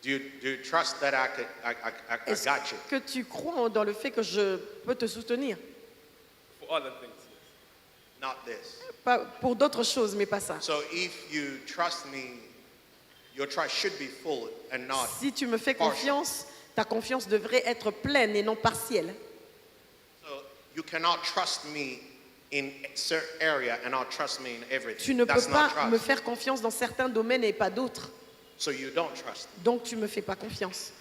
Do you trust that I Est-ce got you? que tu crois dans le fait que je peux te soutenir? For other things, yes. Not this. Pas pour d'autres choses, mais pas ça. So if you trust me, your trust should be full and not. Si tu me fais partial. confiance, ta confiance devrait être pleine et non partielle. So you cannot trust me in a certain area and not trust me in everything. Tu ne peux That's not pas me trust. faire confiance dans certains domaines et pas d'autres. So you don't trust me. Donc tu me fais pas confiance.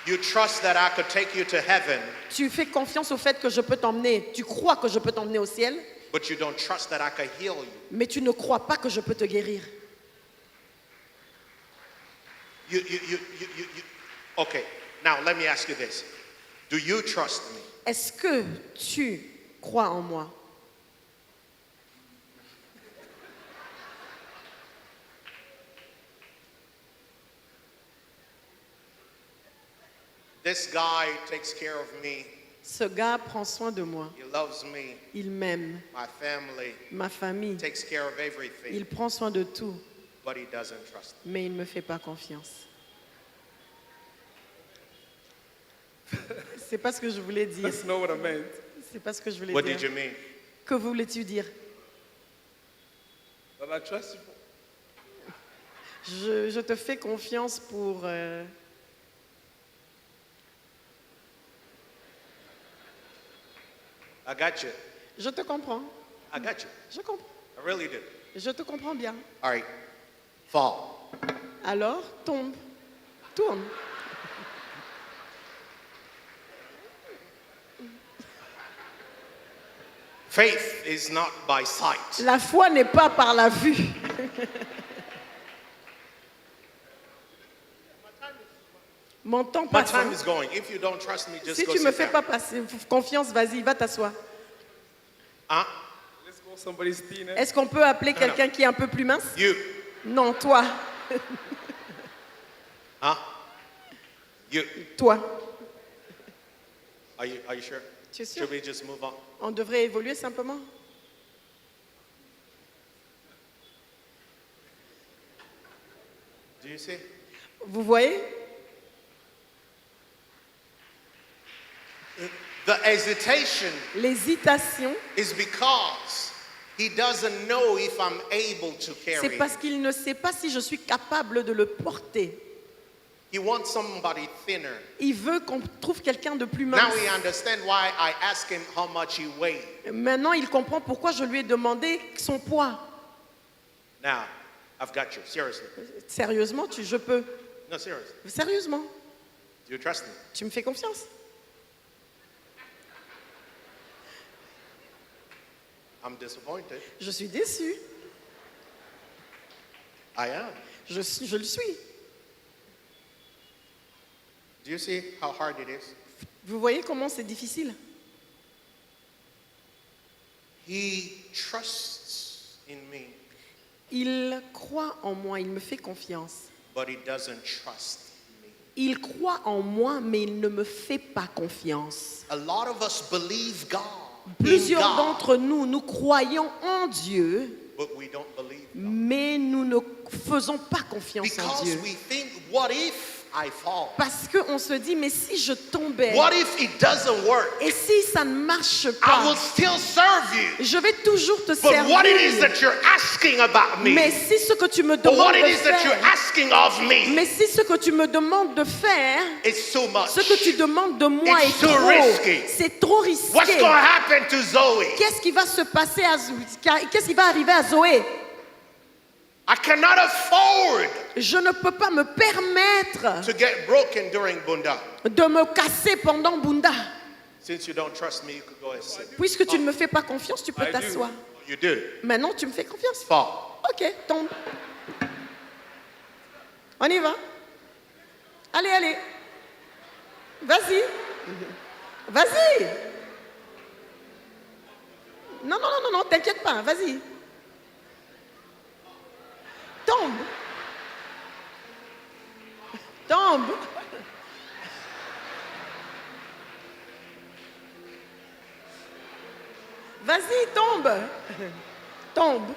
You trust that I could take you to heaven, Tu fais confiance au fait que je peux t'emmener. Tu crois que je peux t'emmener au ciel, but you don't trust that I could heal you. mais tu ne crois pas que je peux te guérir. Okay, now let me ask you this. Do you trust me? Est-ce que tu crois en moi? This guy takes care of me. Ce gars prend soin de moi. He loves me, Il m'aime, my family, ma famille. takes care of everything, Il prend soin de tout, but he doesn't trust me. mais il ne me fait pas confiance. C'est pas ce que je voulais dire. That's not what I meant. C'est pas ce que je voulais What dire. did you mean? Que voulais-tu dire? That I trust you for. Je te fais confiance pour... I got you. Je te comprends. I got you. Je comprends. I really do. Je te comprends bien. All right. Fall. Alors, tombe. Tourne. Faith is not by sight. La foi n'est pas par la vue. Mon temps My passe. time hein. is going. If you don't trust me, just Si go tu me sit fais down. pas passer confiance, vas-y, va t'asseoir. Huh? Let's go somebody's thinner. Est-ce qu'on peut appeler quelqu'un qui est un peu plus mince? You. Non, toi. Huh? You. Toi. Are you sure? Tu es sûr? Should we just move on? On devrait évoluer simplement. Do you see? Vous voyez? The hesitation L'hésitation, is because he doesn't know if I'm able to c'est carry parce him. qu'il ne sait pas si je suis capable de le porter. He wants somebody thinner. Il veut qu'on trouve quelqu'un de plus Now mince. we understand why I asked him how much he weighed. Maintenant, il comprend pourquoi je lui ai demandé son poids. Now, I've got you. Seriously. Sérieusement, je peux. No, seriously. Sérieusement, Do you trust me? tu me fais confiance? I'm disappointed. Je suis déçue. I am. Je le suis. Do you see how hard it is? Vous voyez comment c'est difficile? He trusts in me, Il croit en moi, il me fait confiance. but he doesn't trust me. Il croit en moi, mais il ne me fait pas confiance. A lot of us believe God, in Plusieurs God, d'entre nous, nous croyons en Dieu, but we don't believe God. mais nous ne faisons pas confiance en Because Dieu. we think, what if I fall? Parce qu'on se dit, mais si je tombais, What if it doesn't work? et si ça ne marche I will pas, still serve you. je vais toujours te But what it is servir. that you're asking about me, Mais si ce que tu me or demandes what it de is that you're faire, asking of me, mais si ce que tu me demandes de faire, it's too much. ce que tu demandes de moi It's est too trop, risky. c'est trop What's going risqué. to happen to Zoe? Qu'est-ce qui va se passer à qu'est-ce qui va arriver à Zoé? I cannot afford Je ne peux pas me permettre to get broken during Bunda. de me casser pendant Bunda. Since you don't trust me, you could go and sit. Puisque tu ne me fais pas confiance, tu peux I do. t'asseoir. You do. Maintenant, tu me fais confiance. Fall. Ok, tombe. On y va. Allez, allez. Vas-y. Vas-y. Non, non, non, non, non, t'inquiète pas, vas-y. Tombe. Tombe. Vas-y, tombe. Tombe.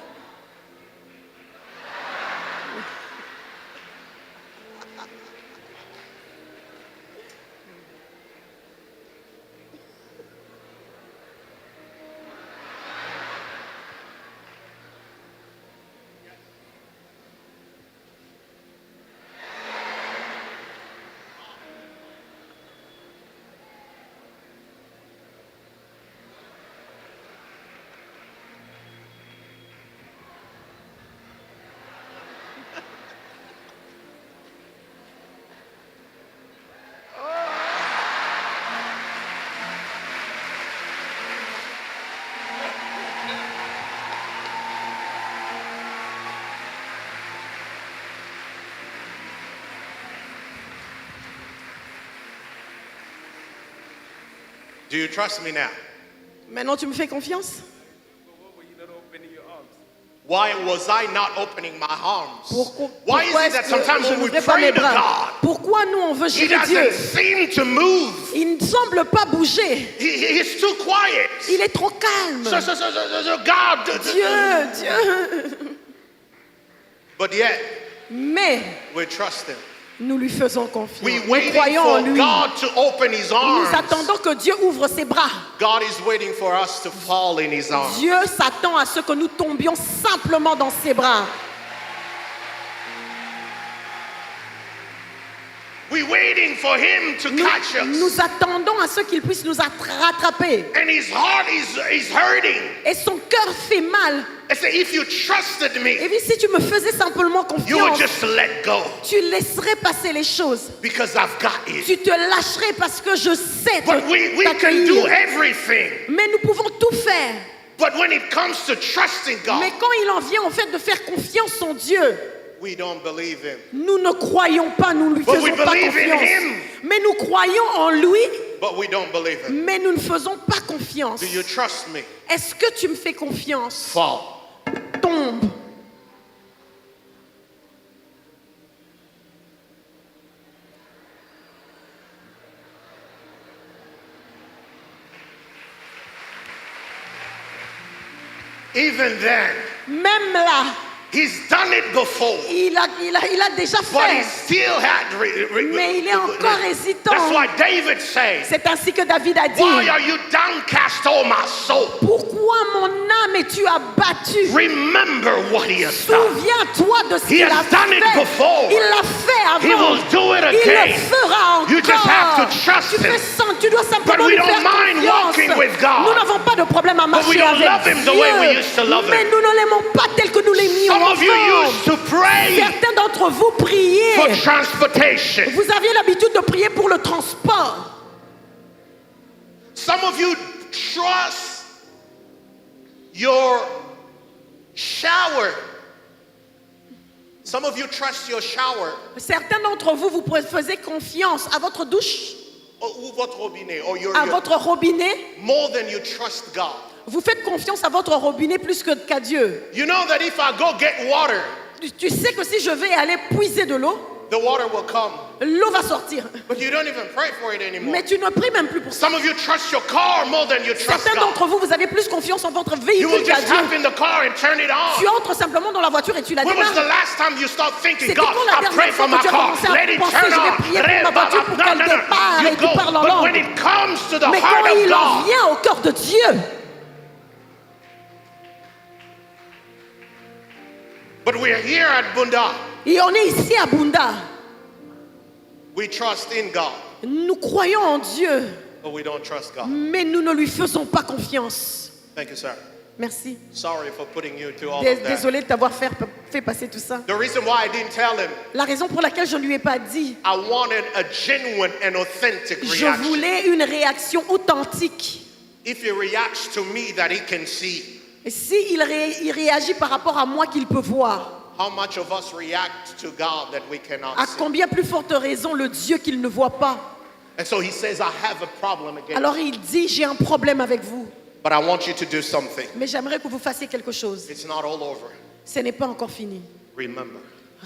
Do you trust me now? Maintenant, tu me fais confiance? What were you not opening your arms? Why was I not opening my arms? Pourquoi, Why is pourquoi it that est-ce que sometimes je when we n'ouvrais pas pray mes to bras? God, Pourquoi nous, on veut He gérer Dieu? doesn't seem to move? Il ne semble pas bouger. He's too quiet. Il est trop calme. So God. Dieu. But yet, Mais we trust Him. nous lui faisons confiance. We Nous waiting croyons en for lui. God to open His Nous arms. attendons que Dieu ouvre ses bras. God is waiting for us to fall in His arms. Dieu s'attend à ce que nous tombions simplement dans ses bras. We're waiting for Him to catch us. Nous attendons à ce qu'il puisse nous rattraper. And His heart is hurting. Et son cœur fait mal. I say, if you trusted Et me, puis si tu me faisais simplement you would confiance, just let go tu laisserais passer les choses. because I've got you. Tu te lâcherais parce que je sais But we can do t'accueillir. everything. Mais nous pouvons tout faire. But when it comes to trusting God, Mais quand il en vient au fait de faire confiance en Dieu, we don't believe Him. nous ne croyons pas, nous ne lui But we faisons pas believe in confiance. Him. Mais nous croyons en lui, But we don't believe Him. mais nous ne faisons pas confiance. Do you trust me? Est-ce que tu me fais confiance? Fall. Tombe. Even then, Même là, He's done it before. il a déjà But He fait. still had. Mais il est encore hésitant. That's why David says, C'est ainsi que David a dit, why are you downcast, oh my soul? pourquoi mon âme es-tu abattue? Remember what He has done. Souviens-toi de ce He qu'il has a done it fait. before. Il l'a fait avant. He will do it Il again. le fera encore. You just have to trust tu, Him. tu dois simplement But we lui don't faire mind confiance. walking with God. Nous n'avons pas de problème à But we marcher don't avec love Him the Dieu. way we used to love Him. Mais nous ne l'aimons pas tel que nous l'aimions Some of you ensemble. used to pray Certains d'entre vous priez. for transportation. Vous aviez l'habitude de prier pour le transport. Some of you trust your shower. Some of you trust your shower Certains d'entre vous, vous faisiez confiance à votre douche, ou votre robinet or your à votre robinet. more than you trust God. Vous faites confiance à votre robinet plus qu'à Dieu. You know that if I go get water, Tu sais que si je vais aller puiser de l'eau, the water will come. l'eau va sortir. But you don't even pray for it anymore. Mais tu ne pries même plus pour ça. Some of you trust your car more than you trust Certains God. d'entre vous, vous avez plus confiance en votre You véhicule will qu'à just Dieu. hop in the car and turn it Tu on. entres simplement dans la voiture et tu la When was the démarres. last time you start thinking, C'était God, quand la I pray dernière for fois my que tu as car, commencé let à it penser, turn je vais on. prier pour ma voiture pour qu'elle démarre You et tu go. parles en But langue. when it comes to the Mais heart quand of il en God, vient au cœur de Dieu, but we're here at Bunda. et on est ici à Bunda, We trust in God, nous croyons en Dieu, but we don't trust God. mais nous ne lui faisons pas confiance. Thank you, sir. Merci. Sorry for putting you through all of that. Désolé de t'avoir fait passer tout ça. The reason why I didn't tell him, La raison pour laquelle je ne lui ai pas dit, I wanted a genuine and authentic je reaction. voulais une réaction authentique. If he reacts to me that he can see, Et s'il il réagit par rapport à moi qu'il peut voir, how much of us react to God that we cannot à see? combien plus forte raison le Dieu qu'il ne voit pas. And so he says, I have a problem again. Alors il dit, j'ai un problème avec vous, But I want you to do something. mais j'aimerais que vous fassiez quelque chose. It's not all over. Ce n'est pas encore fini. Remember.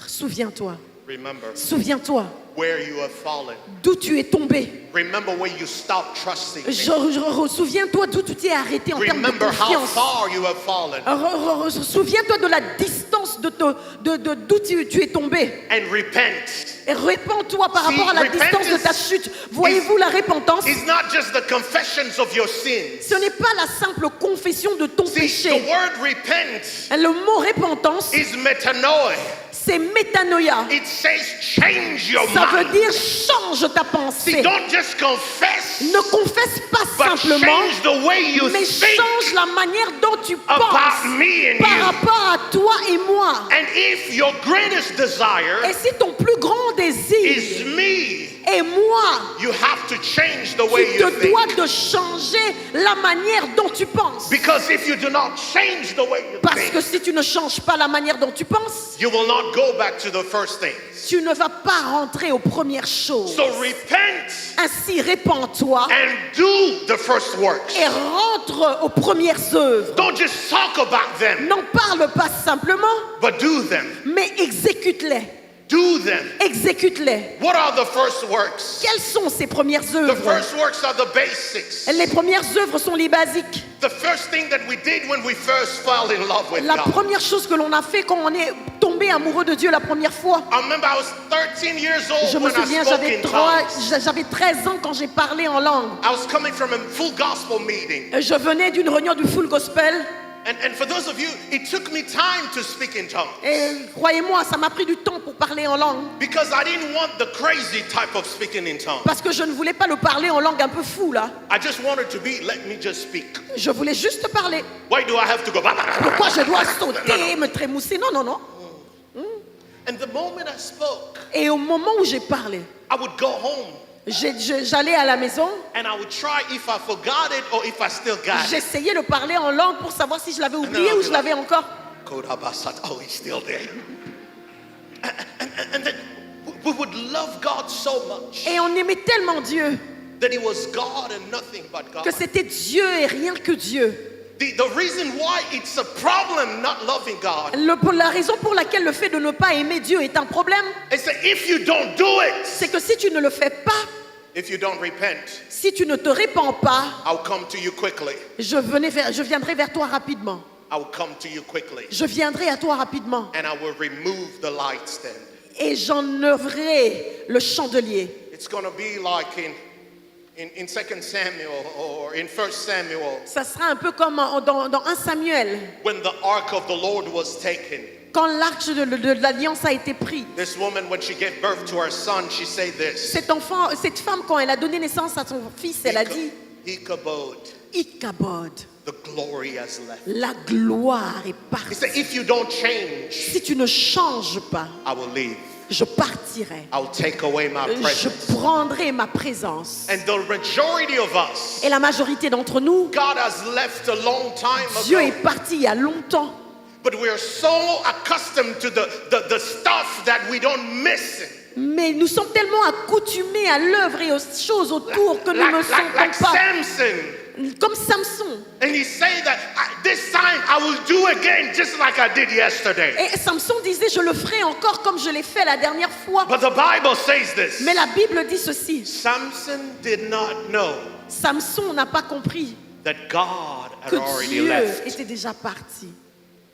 Souviens-toi, Remember souviens-toi where you have fallen. d'où tu es tombé. Remember where you stopped trusting me. Souviens-toi d'où tu t'es arrêté en termes de Remember how confiance. far you have fallen. Souviens-toi de la distance d'où tu es tombé. And repent. Et répands-toi par rapport à la See, distance de ta repentance chute. Voyez-vous, la repentance, It's not just the confessions of your sins. ce n'est pas la simple confession de ton See, péché. the word repent Le mot repentance, is metanoia. c'est métanoïa. It says change your Ça veut mind. dire change ta See, pensée. don't just confess, Ne confesse pas but simplement, change the way you mais think change la manière dont tu about penses me and par you. rapport à toi et moi. And if your greatest desire Et si ton plus grand is désir me, est moi, you have to change the way tu you te dois think. de changer la manière dont tu penses. Because if you do not change the way you Parce que think, si tu ne changes pas la manière dont tu penses, you will not go back to the first things. tu ne vas pas rentrer aux premières choses. So repent Ainsi, répands-toi and do the first works. et rentre aux premières œuvres. Don't just talk about them, N'en parle pas simplement, but do them. mais exécute-les. Do them. Exécute-les. What are the first works? Quelles sont ces premières The œuvres? first works are the basics. Les premières œuvres sont les basiques. The first thing that we did when we first fell in love with La God. première chose que l'on a fait quand on est tombé amoureux de Dieu la première fois. I remember I was 13 years old Je me when I souviens, spoke in tongues. j'avais 13 ans quand j'ai parlé en langue. I was coming from a full gospel meeting. Je venais d'une réunion du Full Gospel. And for those of you, it took me time to speak in tongues. Et croyez-moi, ça m'a pris du temps pour parler en langue. Because I didn't want the crazy type of speaking in tongues. Parce que je ne voulais pas le parler en langue un peu fou là. I just wanted to be, let me just speak. Je voulais juste parler. Why do I have to go? Pourquoi je dois sauter, me trémousser? Non, non, non. And the moment I spoke, Et au moment où j'ai parlé, I would go home j'allais à la maison. and I would try if I forgot it or if I still got it. J'essayais de parler en langue pour savoir si je l'avais oublié ou je l'avais encore. Oh, he's still there. And then we would love God so much Et on aimait tellement Dieu that he was God and nothing but God. que c'était Dieu et rien que Dieu. The reason why it's a problem not loving God La raison pour laquelle le fait de ne pas aimer Dieu est un problème, is that if you don't do it, c'est que si tu ne le fais pas, if you don't repent, si tu ne te répands pas, I'll come to you quickly. je viendrai vers toi rapidement. I'll come to you quickly. Je viendrai à toi rapidement And I will remove the light stand. et j'enlèverai le chandelier. It's going to be like in 2 Samuel or in 1 Samuel Ça sera un peu comme dans 1 Samuel, when the ark of the Lord was taken. quand l'arche de l'alliance a été prise. This woman, when she gave birth to her son, she said this. Cette femme, quand elle a donné naissance à son fils, elle a dit Ichabod, Ichabod, the glory has left. la gloire est He partie. said, if you don't change, Si tu ne changes pas, I will leave. je partirai. I'll take away my Je presence. prendrai ma présence. And the majority of us, Et la majorité d'entre nous, God has left a long time Dieu est ago. parti il y a longtemps. But we are so accustomed to the stuff that we don't miss it. Mais nous sommes tellement accoutumés à l'œuvre et aux choses autour que nous ne Like sentons pas. Samson. Comme Samson. And he said that this time I will do again just like I did yesterday. Et Samson disait, je le ferai encore comme je l'ai fait la dernière fois. But the Bible says this. Mais la Bible dit ceci. Samson did not know Samson n'a pas compris that God had que already Dieu left. était déjà parti.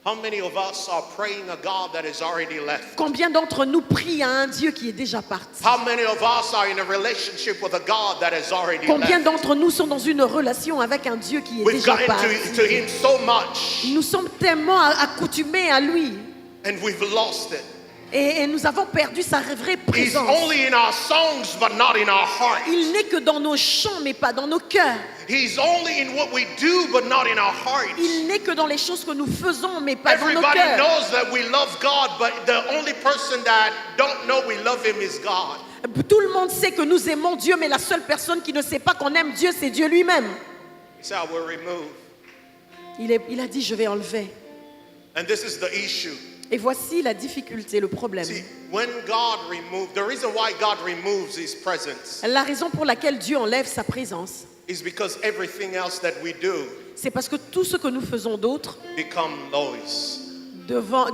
How many of us are praying a God that is already left? Combien d'entre nous prient à un Dieu qui est déjà parti? How many of us are in a relationship with a God that is already Combien left? d'entre nous sont dans une relation avec un Dieu qui est We've déjà gotten parti? to him so much Nous sommes tellement accoutumés à lui and we've lost it. et nous avons perdu sa vraie He's présence. only in our songs but not in our heart. Il n'est que dans nos chants mais pas dans nos cœurs. He's only in what we do but not in our hearts. Il n'est que dans les choses que nous faisons mais pas dans nos Everybody cœurs. knows that we love God, but the only person that don't know we love him is God. Tout le monde sait que nous aimons Dieu mais la seule personne qui ne sait pas qu'on aime Dieu c'est Dieu lui-même. So I will remove Il a dit, je vais enlever. And this is the issue. Et voici la difficulté, le problème. See, when God removed, the reason why God removes his presence La raison pour laquelle Dieu enlève sa présence, is because everything else that we do c'est parce que tout ce que nous faisons d'autre become noise.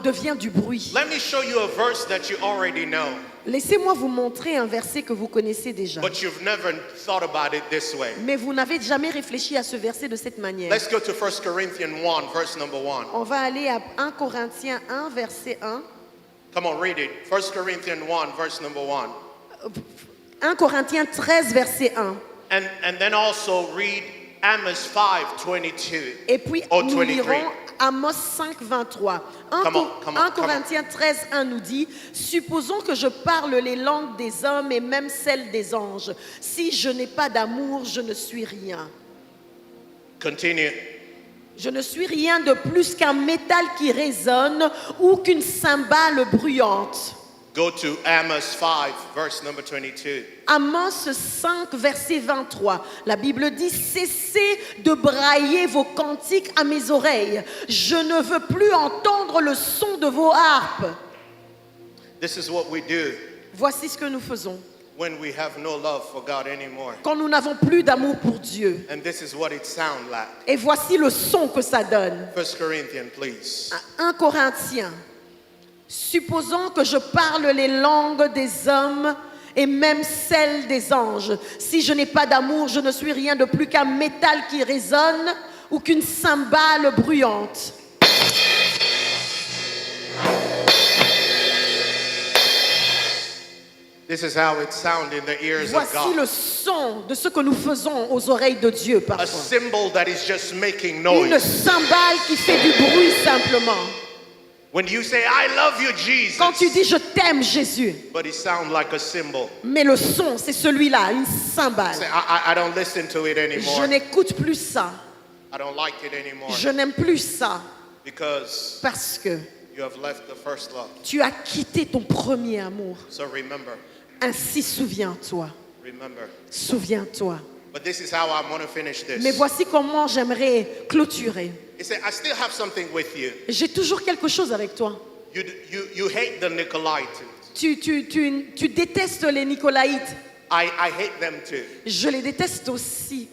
devient du bruit. Let me show you a verse that you already know, Laissez-moi vous montrer un verset que vous connaissez déjà. but you've never thought about it this way. Mais vous n'avez jamais réfléchi à ce verset de cette manière. Let's go to 1 Corinthians 1, verse number 1. On va aller à 1 Corinthiens 1, verset 1. Come on, read it. 1 Corinthians 1, verse number 1. 1 Corinthiens 13, verset 1. And then also read Amos 5, 22. Et puis Oh, nous 23. lirons Amos 5, 23. 1 Come on. Corinthiens 13, 1 nous dit, supposons que je parle les langues des hommes et même celles des anges. Si je n'ai pas d'amour, je ne suis rien. Continue. Je ne suis rien de plus qu'un métal qui résonne ou qu'une cymbale bruyante. Go to Amos 5, verse number 22. Amos 5, verset 23. La Bible dit, cessez de brailler vos cantiques à mes oreilles. Je ne veux plus entendre le son de vos harpes. This is what we do Voici ce que nous faisons when we have no love for God anymore. quand nous n'avons plus d'amour pour Dieu. And this is what it sounds like. Et voici le son que ça donne. 1 Corinthians, please. 1 Corinthiens. Supposons que je parle les langues des hommes et même celles des anges. Si je n'ai pas d'amour, je ne suis rien de plus qu'un métal qui résonne ou qu'une cymbale bruyante. This is how it sounds in the ears of Voici le God. son de ce que nous faisons aux oreilles de Dieu A parfois. symbol that is just making Une noise. cymbale qui fait du bruit simplement. When you say, I love you, Jesus, Quand tu dis je t'aime Jésus, but it sounds like a symbol. mais le son c'est celui-là, une cymbale. Say, I don't listen to it Je anymore. n'écoute plus ça. I don't like it anymore. Je n'aime plus ça Because parce que you have left the first love. tu as quitté ton premier amour. So remember, Ainsi souviens-toi, remember. souviens-toi. But this is how I want to finish Mais this. voici comment j'aimerais clôturer. He said, I still have something with you. J'ai toujours quelque chose avec toi. You hate the Nicolaitans. Tu détestes les Nicolaïtes. I hate them too. Je les déteste aussi.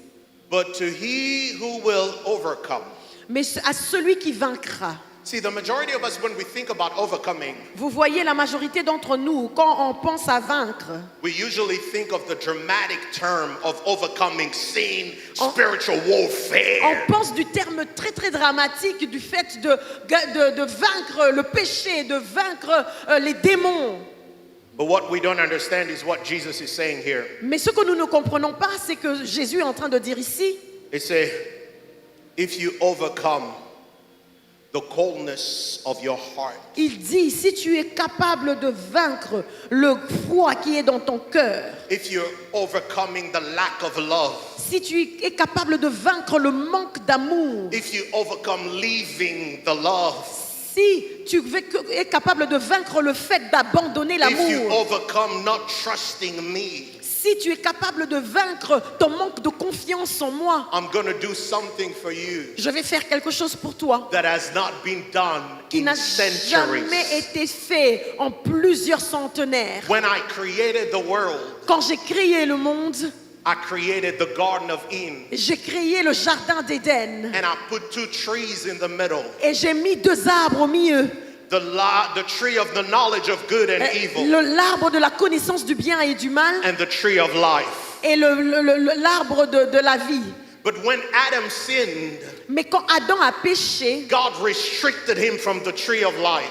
But to he who will overcome. Mais à celui qui vaincra. See, the majority of us, when we think about overcoming, Vous voyez, la majorité d'entre nous, quand on pense à vaincre, we usually think of the dramatic term of overcoming, seeing spiritual warfare. on pense du terme très très dramatique du fait de vaincre le péché, de vaincre les démons. But what we don't understand is what Jesus is saying here. Mais ce que nous ne comprenons pas, c'est que Jésus est en train de dire ici, He said, if you overcome the coldness of your heart, il dit, si tu es capable de vaincre le froid qui est dans ton cœur, if you're overcoming the lack of love, si tu es capable de vaincre le manque d'amour, if you overcome leaving the love, si tu es capable de vaincre le fait d'abandonner if you l'amour, overcome not trusting me, si tu es capable de vaincre ton manque de confiance en moi, I'm going to do something for you je vais faire quelque chose pour toi that has not been done qui in n'a centuries. jamais été fait en plusieurs centenaires. When I created the world, Quand j'ai créé le monde, I created the Garden of Eden, j'ai créé le jardin d'Éden and I put two trees in the middle. et j'ai mis deux arbres au milieu. The tree of the knowledge of good and evil, L'arbre de la connaissance du bien et du mal and the tree of life. et l'arbre de la vie. But when Adam sinned, Mais quand Adam a péché, God restricted him from the tree of life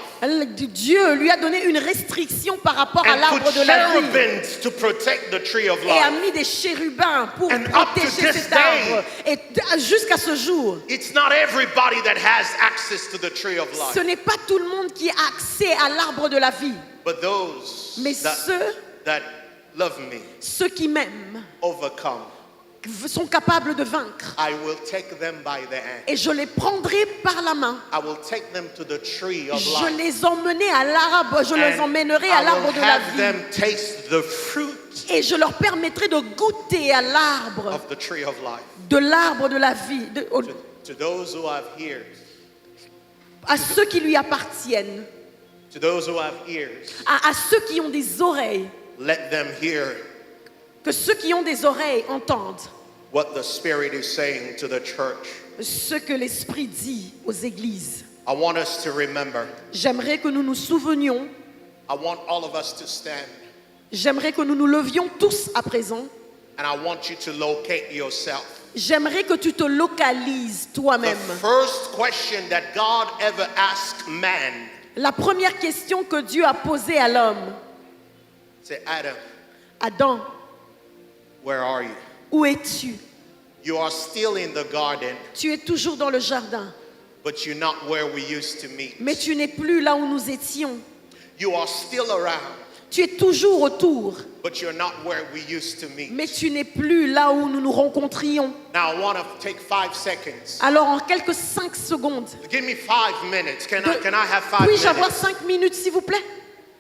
Dieu lui a donné une restriction par rapport à and l'arbre put de la vie cherubims to protect the tree of et a life. mis des chérubins pour And up to protéger this cet arbre. Et jusqu'à ce jour, It's not everybody that has access to the tree of ce life, n'est pas tout le monde qui a accès à l'arbre de la vie. but those Mais that love me ceux qui m'aiment overcome. sont capables de vaincre. I will take them by the hand. Et je les prendrai par la main. I will take them to the tree of Je life. les emmènerai à l'arbre, je les And emmènerai à I l'arbre will de la have vie. them taste the fruit Et je leur permettrai de goûter à l'arbre, of the tree of life. de l'arbre de la vie, To those who have ears, à ceux qui lui appartiennent, to those who have ears, à ceux qui ont des oreilles, let them hear que ceux qui ont des oreilles entendent what the Spirit is saying to the church. ce que l'Esprit dit aux églises. I want us to remember. J'aimerais que nous nous souvenions, I want all of us to stand. j'aimerais que nous nous levions tous à présent. And I want you to locate yourself. J'aimerais que tu te localises The toi-même. first question that God ever asked man, La première question que Dieu a posée à l'homme, say, Adam, Adam, where are you? où es-tu? You are still in the garden, Tu es toujours dans le jardin, but you're not where we used to meet. mais tu n'es plus là où nous étions. You are still around, Tu es toujours autour, but you're not where we used to meet. mais tu n'es plus là où nous nous rencontrions. Now I want to take 5 seconds. Alors en quelques 5 secondes, Give me 5 minutes. Can I have 5 puis-je avoir minutes? 5 minutes s'il vous plaît?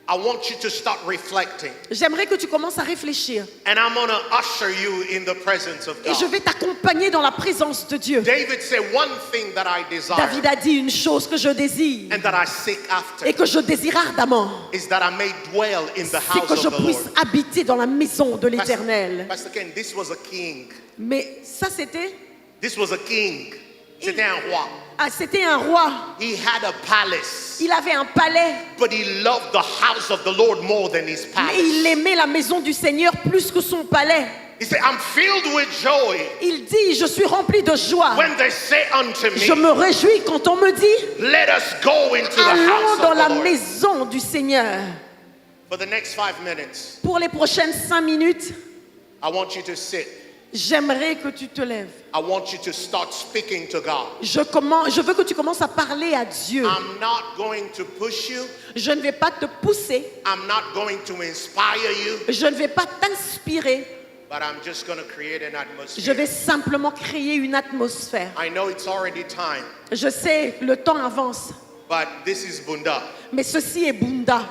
I want you to start reflecting. J'aimerais que tu commences à réfléchir And I'm going to usher you in the presence of et je God. vais t'accompagner dans la présence de Dieu. David said, one thing that I desire David a dit une chose que je désire and that I seek after et que je désire ardemment, is that I may dwell in the c'est house que je of the puisse Lord. habiter dans la maison de l'Éternel. Pastor Ken, this was a king. Mais ça c'était This was a king. C'était un roi. c'était un roi. He had a palace, Il avait un palais, but he loved the house of the Lord more than his mais il palace. aimait la maison du Seigneur plus que son palais. He said, I'm filled with joy Il dit, je suis rempli de joie. when they say unto Je me, me réjouis quand on me dit, let us go into the allons house dans of la the Lord. maison du Seigneur. For the next 5 minutes, Pour les prochaines 5 minutes, I want you to sit. j'aimerais que tu te lèves. I want you to start speaking to God. Je veux que tu commences à parler à Dieu. I'm not going to push you. Je ne vais pas te pousser. I'm not going to inspire you, Je ne vais pas t'inspirer. but I'm just going to create an Je vais atmosphere. simplement créer une atmosphère. I know it's already time, Je sais, le temps avance. but this is Bunda. Mais ceci est Bunda.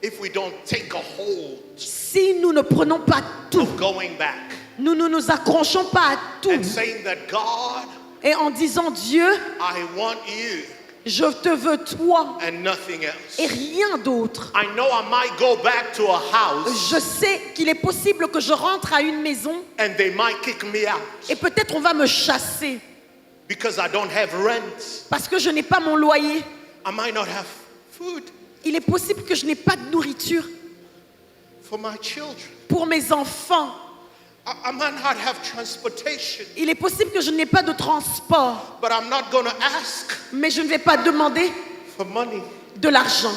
If we don't take a hold Si nous ne prenons pas tout, of going back nous ne nous accrochons pas à tout. and saying that, God, Et en disant Dieu, I want you je te veux toi and nothing else. et rien d'autre. I know I might go back to a house Je sais qu'il est possible que je rentre à une maison and they might kick me out et peut-être on va me chasser because I don't have rent. parce que je n'ai pas mon loyer. I might not have food Il est possible que je n'ai pas de nourriture for my children. pour mes enfants. I might not have transportation, Il est possible que je n'ai pas de transport, but I'm not going to ask mais je ne vais pas demander for money. de l'argent.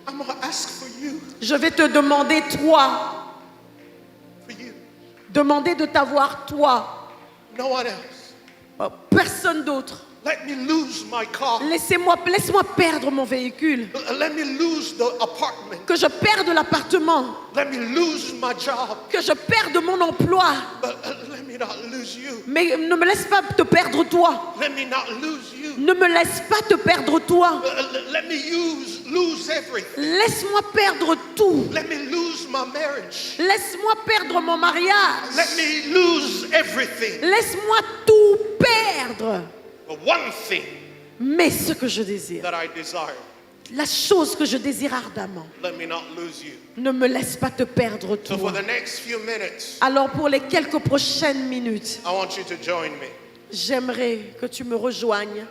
I'm going to ask for you, Je vais te demander toi, for you. demander de t'avoir toi, No one else. personne d'autre. Let me lose my car. Laisse-moi perdre mon véhicule, Let me lose the apartment. que je perde l'appartement, Let me lose my job. que je perde mon emploi, But let me not lose you. mais ne me laisse pas te perdre toi. Let me not lose you. Ne me laisse pas te perdre toi. Let me lose everything. Laisse-moi perdre tout. Let me lose my marriage. Laisse-moi perdre mon mariage. Let me lose everything. Laisse-moi tout perdre. But one thing Mais ce que je désire, that I desire, la chose que je désire ardemment, let me not lose you. ne me laisse pas te perdre So for toi. the next few minutes, Alors pour les quelques prochaines minutes, I want you to join me. j'aimerais que tu me rejoignes.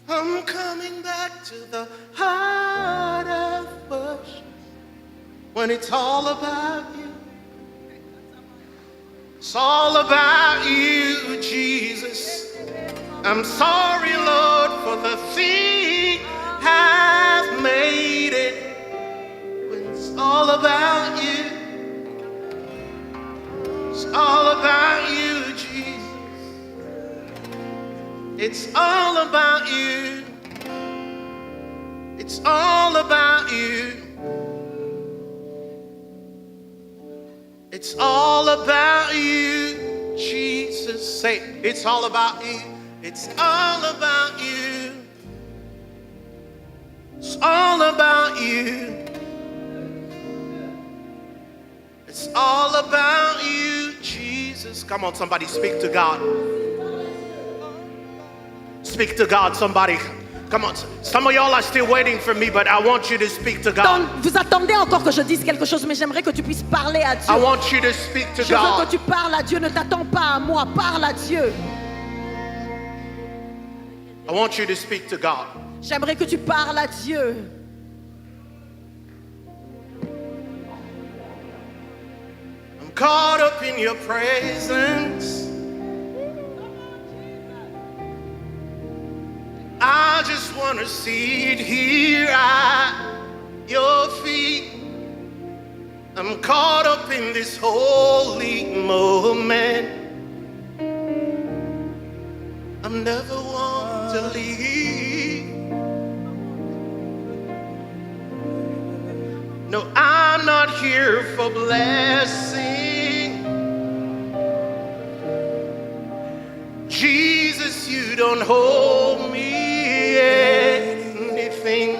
I'm coming back to the heart of worship when it's all about you. It's all about you, Jesus. I'm sorry, Lord, for the thing I've made it. When it's all about you. It's all about you, Jesus. It's all about you. It's all about you. It's all about you, Jesus. Say, it's all about you. It's all about you. It's all about you. It's all about you, Jesus. Come on, somebody, speak to God. Speak to God, somebody. Come on. Some of y'all are still waiting for me, but I want you to speak to God. Vous attendez encore que je dise quelque chose, mais j'aimerais que tu puisses parler à Dieu. I want you to speak to Je veux God. que tu parles à Dieu. Ne t'attends pas à moi. Parle à Dieu. I want you to speak to God. J'aimerais que tu parles à Dieu. I'm caught up in your presence. I just want to sit here at your feet. I'm caught up in this holy moment. I'm never want to leave. No, I'm not here for blessing. Jesus, you don't hold me anything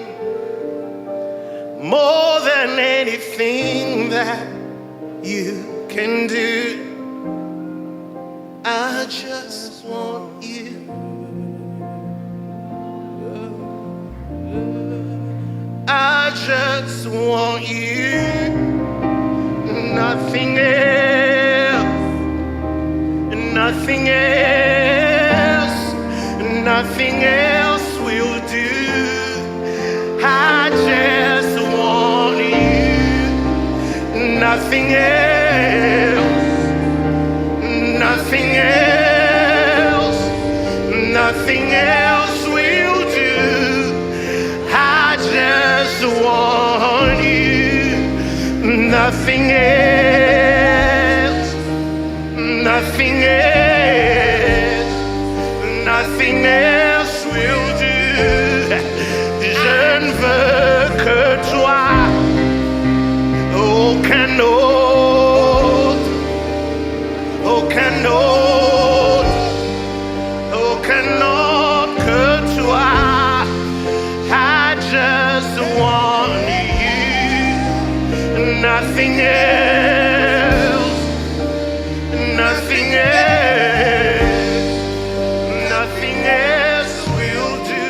more than anything that you can do. I just want you. I just want you. Nothing else. Nothing else. Nothing else will do. I just want you. Nothing else. Nothing else. Nothing else will do. I just want you. Nothing else. Nothing else. Nothing else will do. Je ne veux que toi. Aucun autre. Aucun autre. Aucun autre que toi. I just want you. Nothing else. Nothing else. Nothing else will do.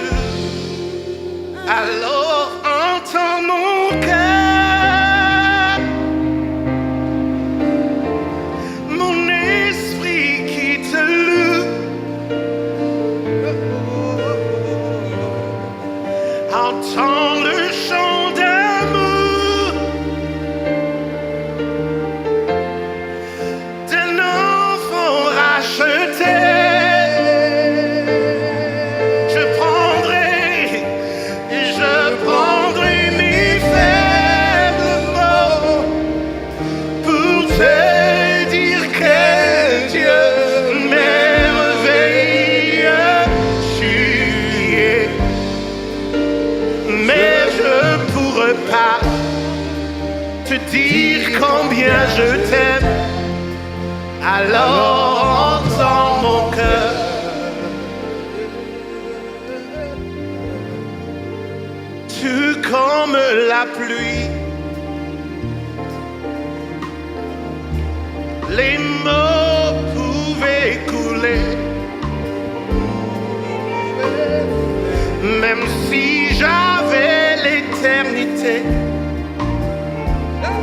Alors entends mon cœur, mon esprit qui te loue. Entends le chant d'amour d'un enfant racheté. Je prendrai mes faibles mots pour te dire que Dieu merveilleux tu es. Mais je pourrais pas te dire combien je t'aime. Alors entends mon cœur. Tout comme la pluie, les mots pouvaient couler. Même si j'avais l'éternité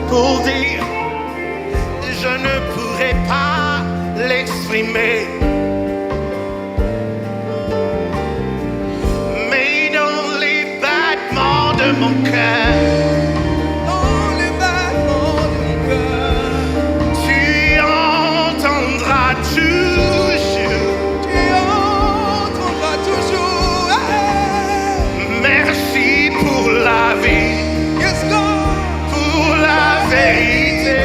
pour dire, je ne pourrais pas l'exprimer. Mais dans les battements de mon cœur, tu entendras toujours. Merci pour la vie, pour la vérité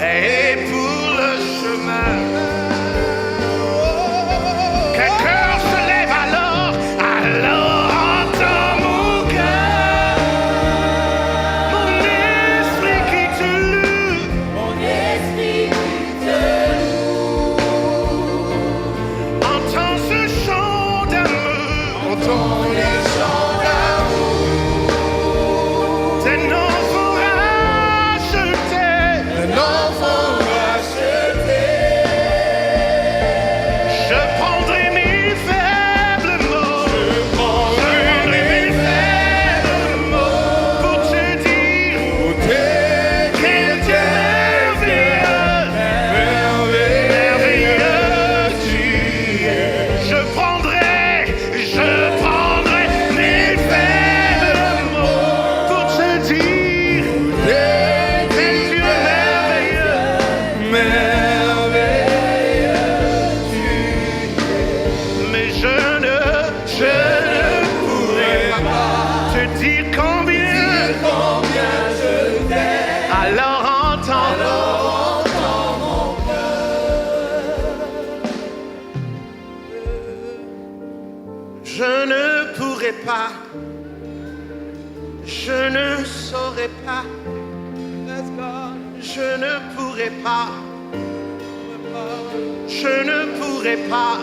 et pour le chemin. Qu'un cœur se lève alors entends mon cœur. te dire combien je t'aime. Alors entends mon cœur. Je ne pourrai pas, je ne saurais pas, je ne pourrai pas, je ne pourrai pas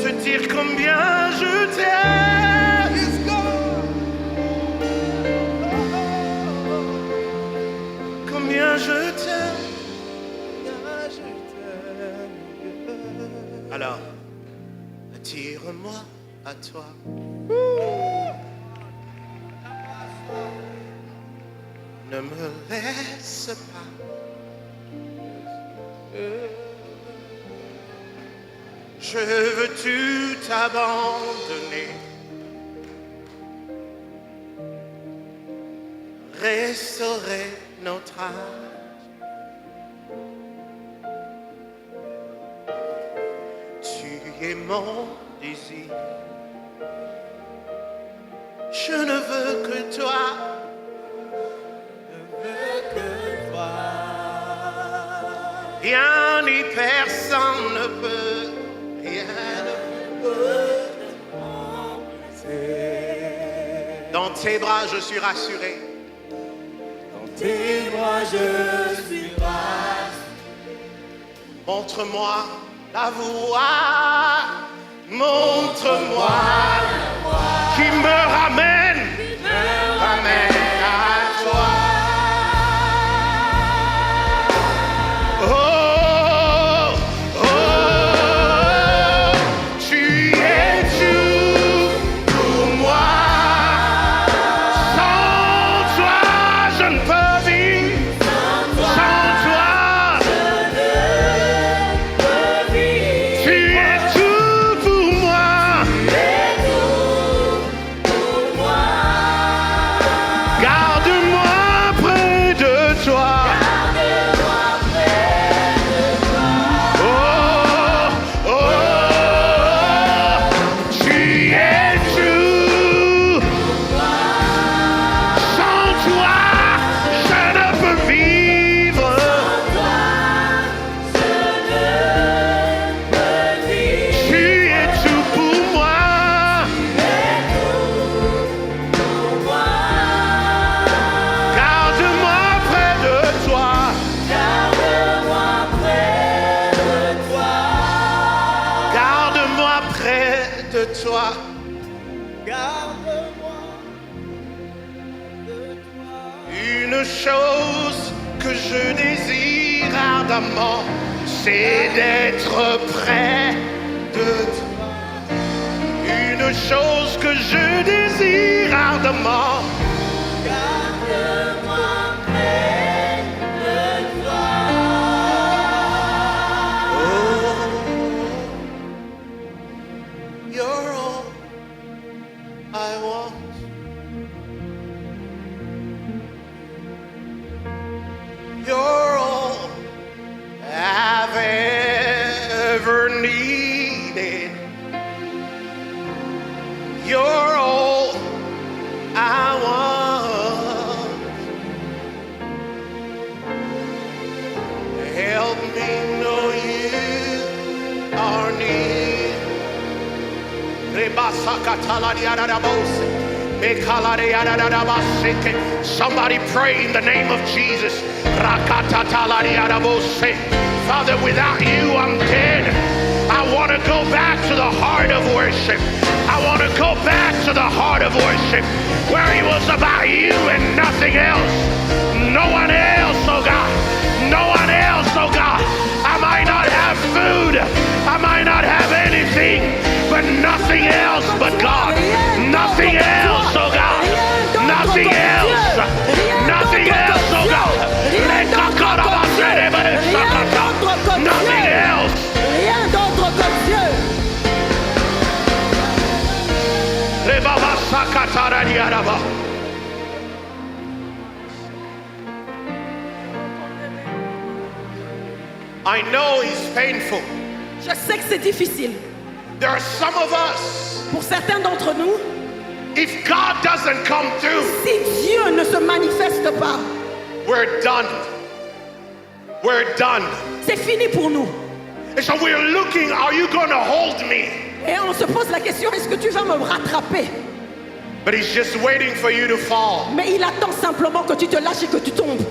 te dire combien je t'aime. Combien je t'aime. Alors, attire-moi à toi. Ne me laisse pas. Je veux tout abandonner. Restaurer notre âme. Tu es mon désir. Je ne veux que toi. Rien ni personne ne peut, rien ne peut t'embrasser. Dans tes bras je suis rassuré. Dans tes bras je suis rassuré. Montre-moi la voie, montre-moi la voie qui me ramène à toi. Toi, garde-moi de toi. Une chose que je désire ardemment, c'est d'être près de toi. Une chose que je désire ardemment, garde-moi près de toi. You're all I want. You're all I've ever needed. You're all I want. Help me know you are near. Somebody pray in the name of Jesus. Father, without you I'm dead. I want to go back to the heart of worship. I want to go back to the heart of worship where it was about you and nothing else. No one else, oh God. No one else, oh God. I might not have food. I might not have anything, but nothing else but God. Nothing else, oh God. Nothing else. Nothing else, oh God. Nothing else. Rien d'autre que Dieu. I know it's painful. Je sais que c'est difficile. There are some of us, Pour certains d'entre nous, If God doesn't come through, Si Dieu ne se manifeste pas, we're done. We're done. c'est fini pour nous. And so we're looking, are you going to hold me? Et on se pose la question, est-ce que tu vas me rattraper? But he's just waiting for you to fall. Mais il attend simplement que tu te lâches et que tu tombes.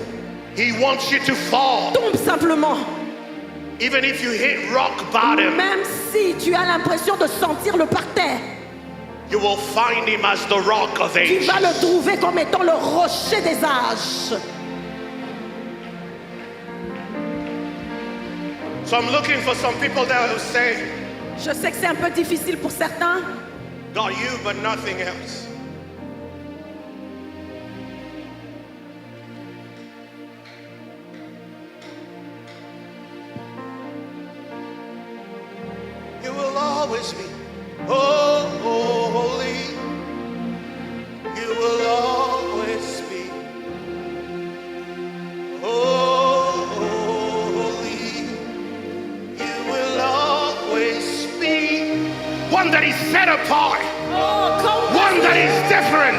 He wants you to fall. Tombe simplement. Even if you hit rock bottom, Même si tu as l'impression de sentir le parterre, you will find him as the rock of tu ages. vas le trouver comme étant le rocher des âges. So I'm looking for some people that will say, Je sais que c'est un peu difficile pour certains. God, you, but nothing else. You will always be holy. You will always be holy. You will always be one that is set apart, one that is different,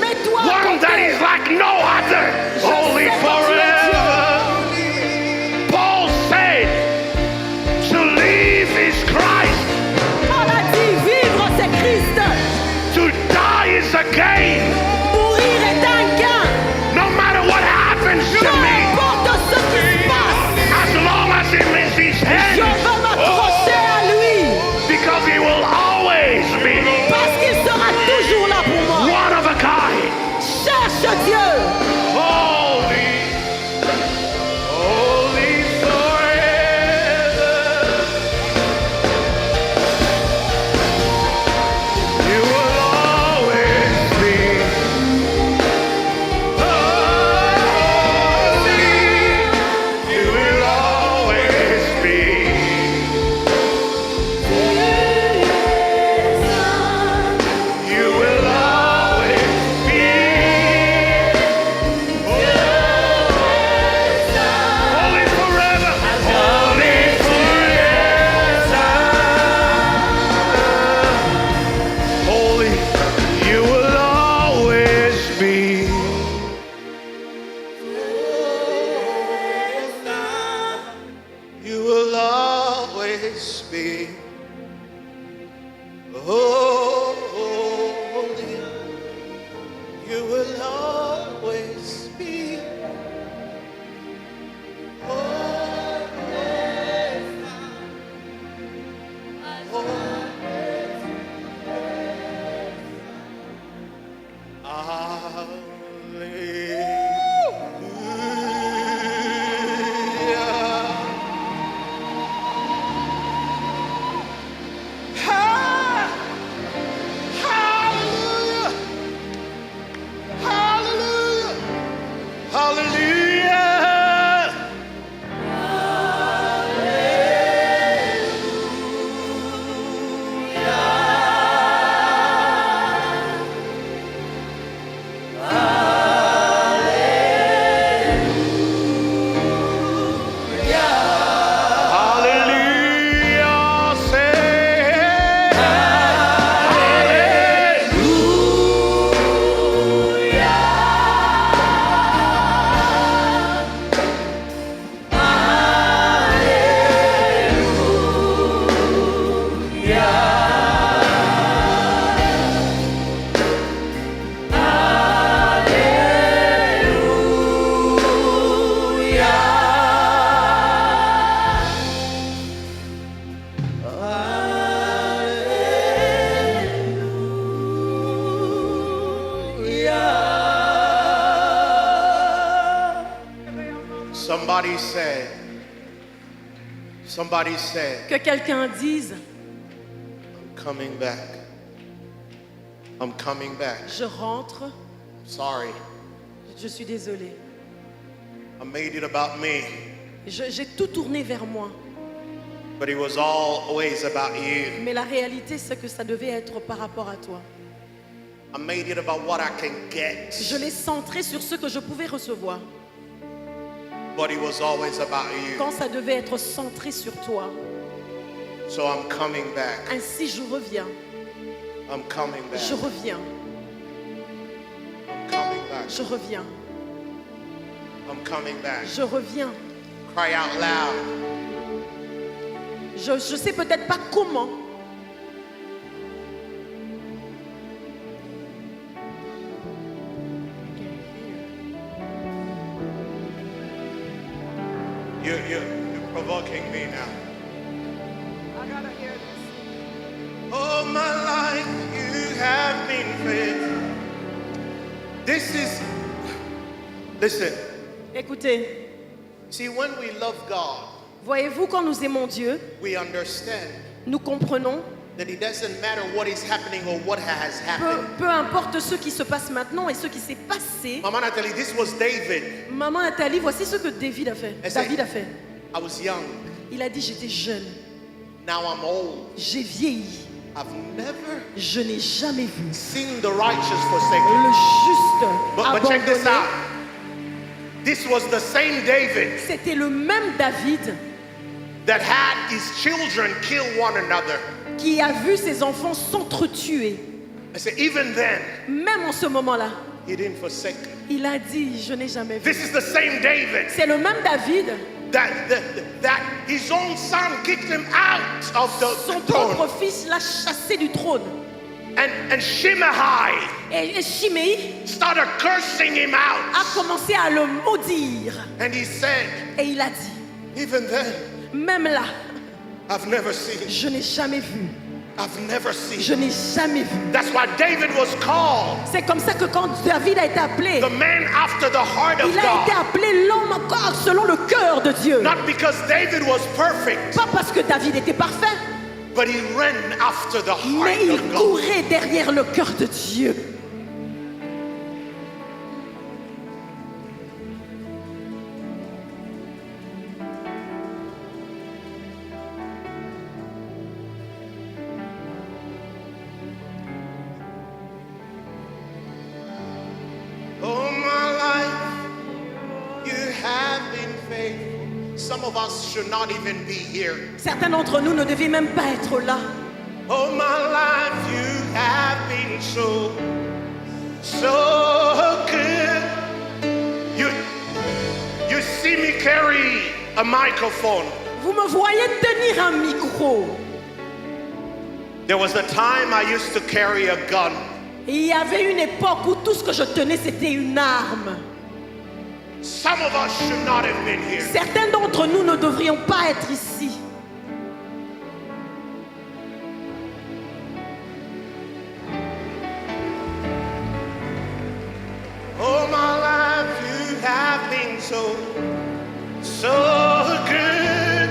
Mets-toi à one that côté. is like no other, holy forever. Paul said, to live is Christ, Paul a dit, vivre c'est Christ. to die is a gain. Mourir est un gain. No matter what happens to Peu me, importe ce qui se passe, as long as it is his je hand, veux m'accrocher à lui. because he will always be Parce qu'il sera toujours là pour moi. one of a kind. Cherche Dieu. Holy, holy forever. You will always be holy. You will always be. You will always be. Holy forever. Holy forever. Holy, you will always be. You will always be. Holy, you will always be. Hallelujah! Hallelujah! Hallelujah! Hallelujah! Say Somebody said, Que quelqu'un dise, I'm coming back. I'm coming back. je rentre, Sorry, je suis désolée. I made it about me, J'ai tout tourné vers moi. but it was always about you. Mais la réalité, c'est que ça devait être par rapport à toi. I made it about what I can get, Je l'ai centré sur ce que je pouvais recevoir. but it was always about you. Quand ça devait être centré sur toi. So I'm coming back. Ainsi, je reviens. I'm coming back. Je reviens. Je reviens. I'm coming back. Je reviens. Cry out loud. Je sais peut-être pas comment. You're provoking me now. I gotta hear this. All my life you have been faithful. This is, listen, Écoutez, see, when we love God, voyez-vous, quand nous aimons Dieu, we understand nous comprenons, that it doesn't matter what is happening or what has happened. peu importe ce qui se passe maintenant et ce qui s'est passé. Mama Natalie, this was David. Maman Nathalie, voici ce que David a fait. Elle sait- David a fait. I was young. Il a dit, j'étais jeune, Now I'm old. j'ai vieilli, I've never je n'ai jamais vu seen the righteous forsaken. le juste But check this abandonné. out. This was the same David C'était le même David that had his children kill one another. qui a vu ses enfants s'entretuer. I said, even then, Même en ce moment-là, he didn't forsake. il a dit, je n'ai jamais vu. This is the same David C'est le même David, that his own son kicked him out of son the throne. propre fils l'a chassé du trône. And Shimei Et Shimei started cursing him out. a commencé à le maudire. And he said, Et il a dit, even then, même là, I've never seen. je n'ai jamais vu. I've never seen. Je n'ai jamais vu. That's why David was called C'est comme ça que quand David a été appelé, the man after the heart of il a été God. appelé l'homme encore selon le cœur de Dieu. Not because David was perfect, Pas parce que David était parfait, but he ran after the mais heart il of God. courait derrière le cœur de Dieu. All my life, you have been faithful. Some of us should not even be here. Certains d'entre nous ne devaient même pas être là. All my life, you have been so good. You see me carry a microphone. Vous me voyez tenir un micro. There was a time I used to carry a gun. Et il y avait une époque où tout ce que je tenais, c'était une arme. Some of us should not have been here. Certains d'entre nous ne devrions pas être ici. All my life you have been so good.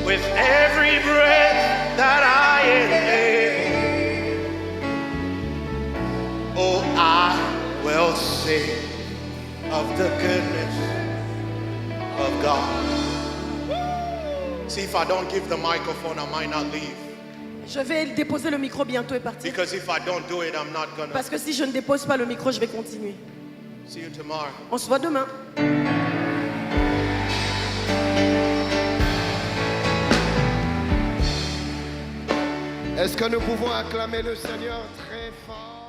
With every breath that I inhale, oh, I will sing of the goodness of God. See, if I don't give the microphone, I might not leave. Je vais déposer le micro bientôt et partir. Because if I don't do it, I'm not gonna. Parce que si je ne dépose pas le micro, je vais continuer. See you tomorrow. On se voit demain. Est-ce que nous pouvons acclamer le Seigneur très fort?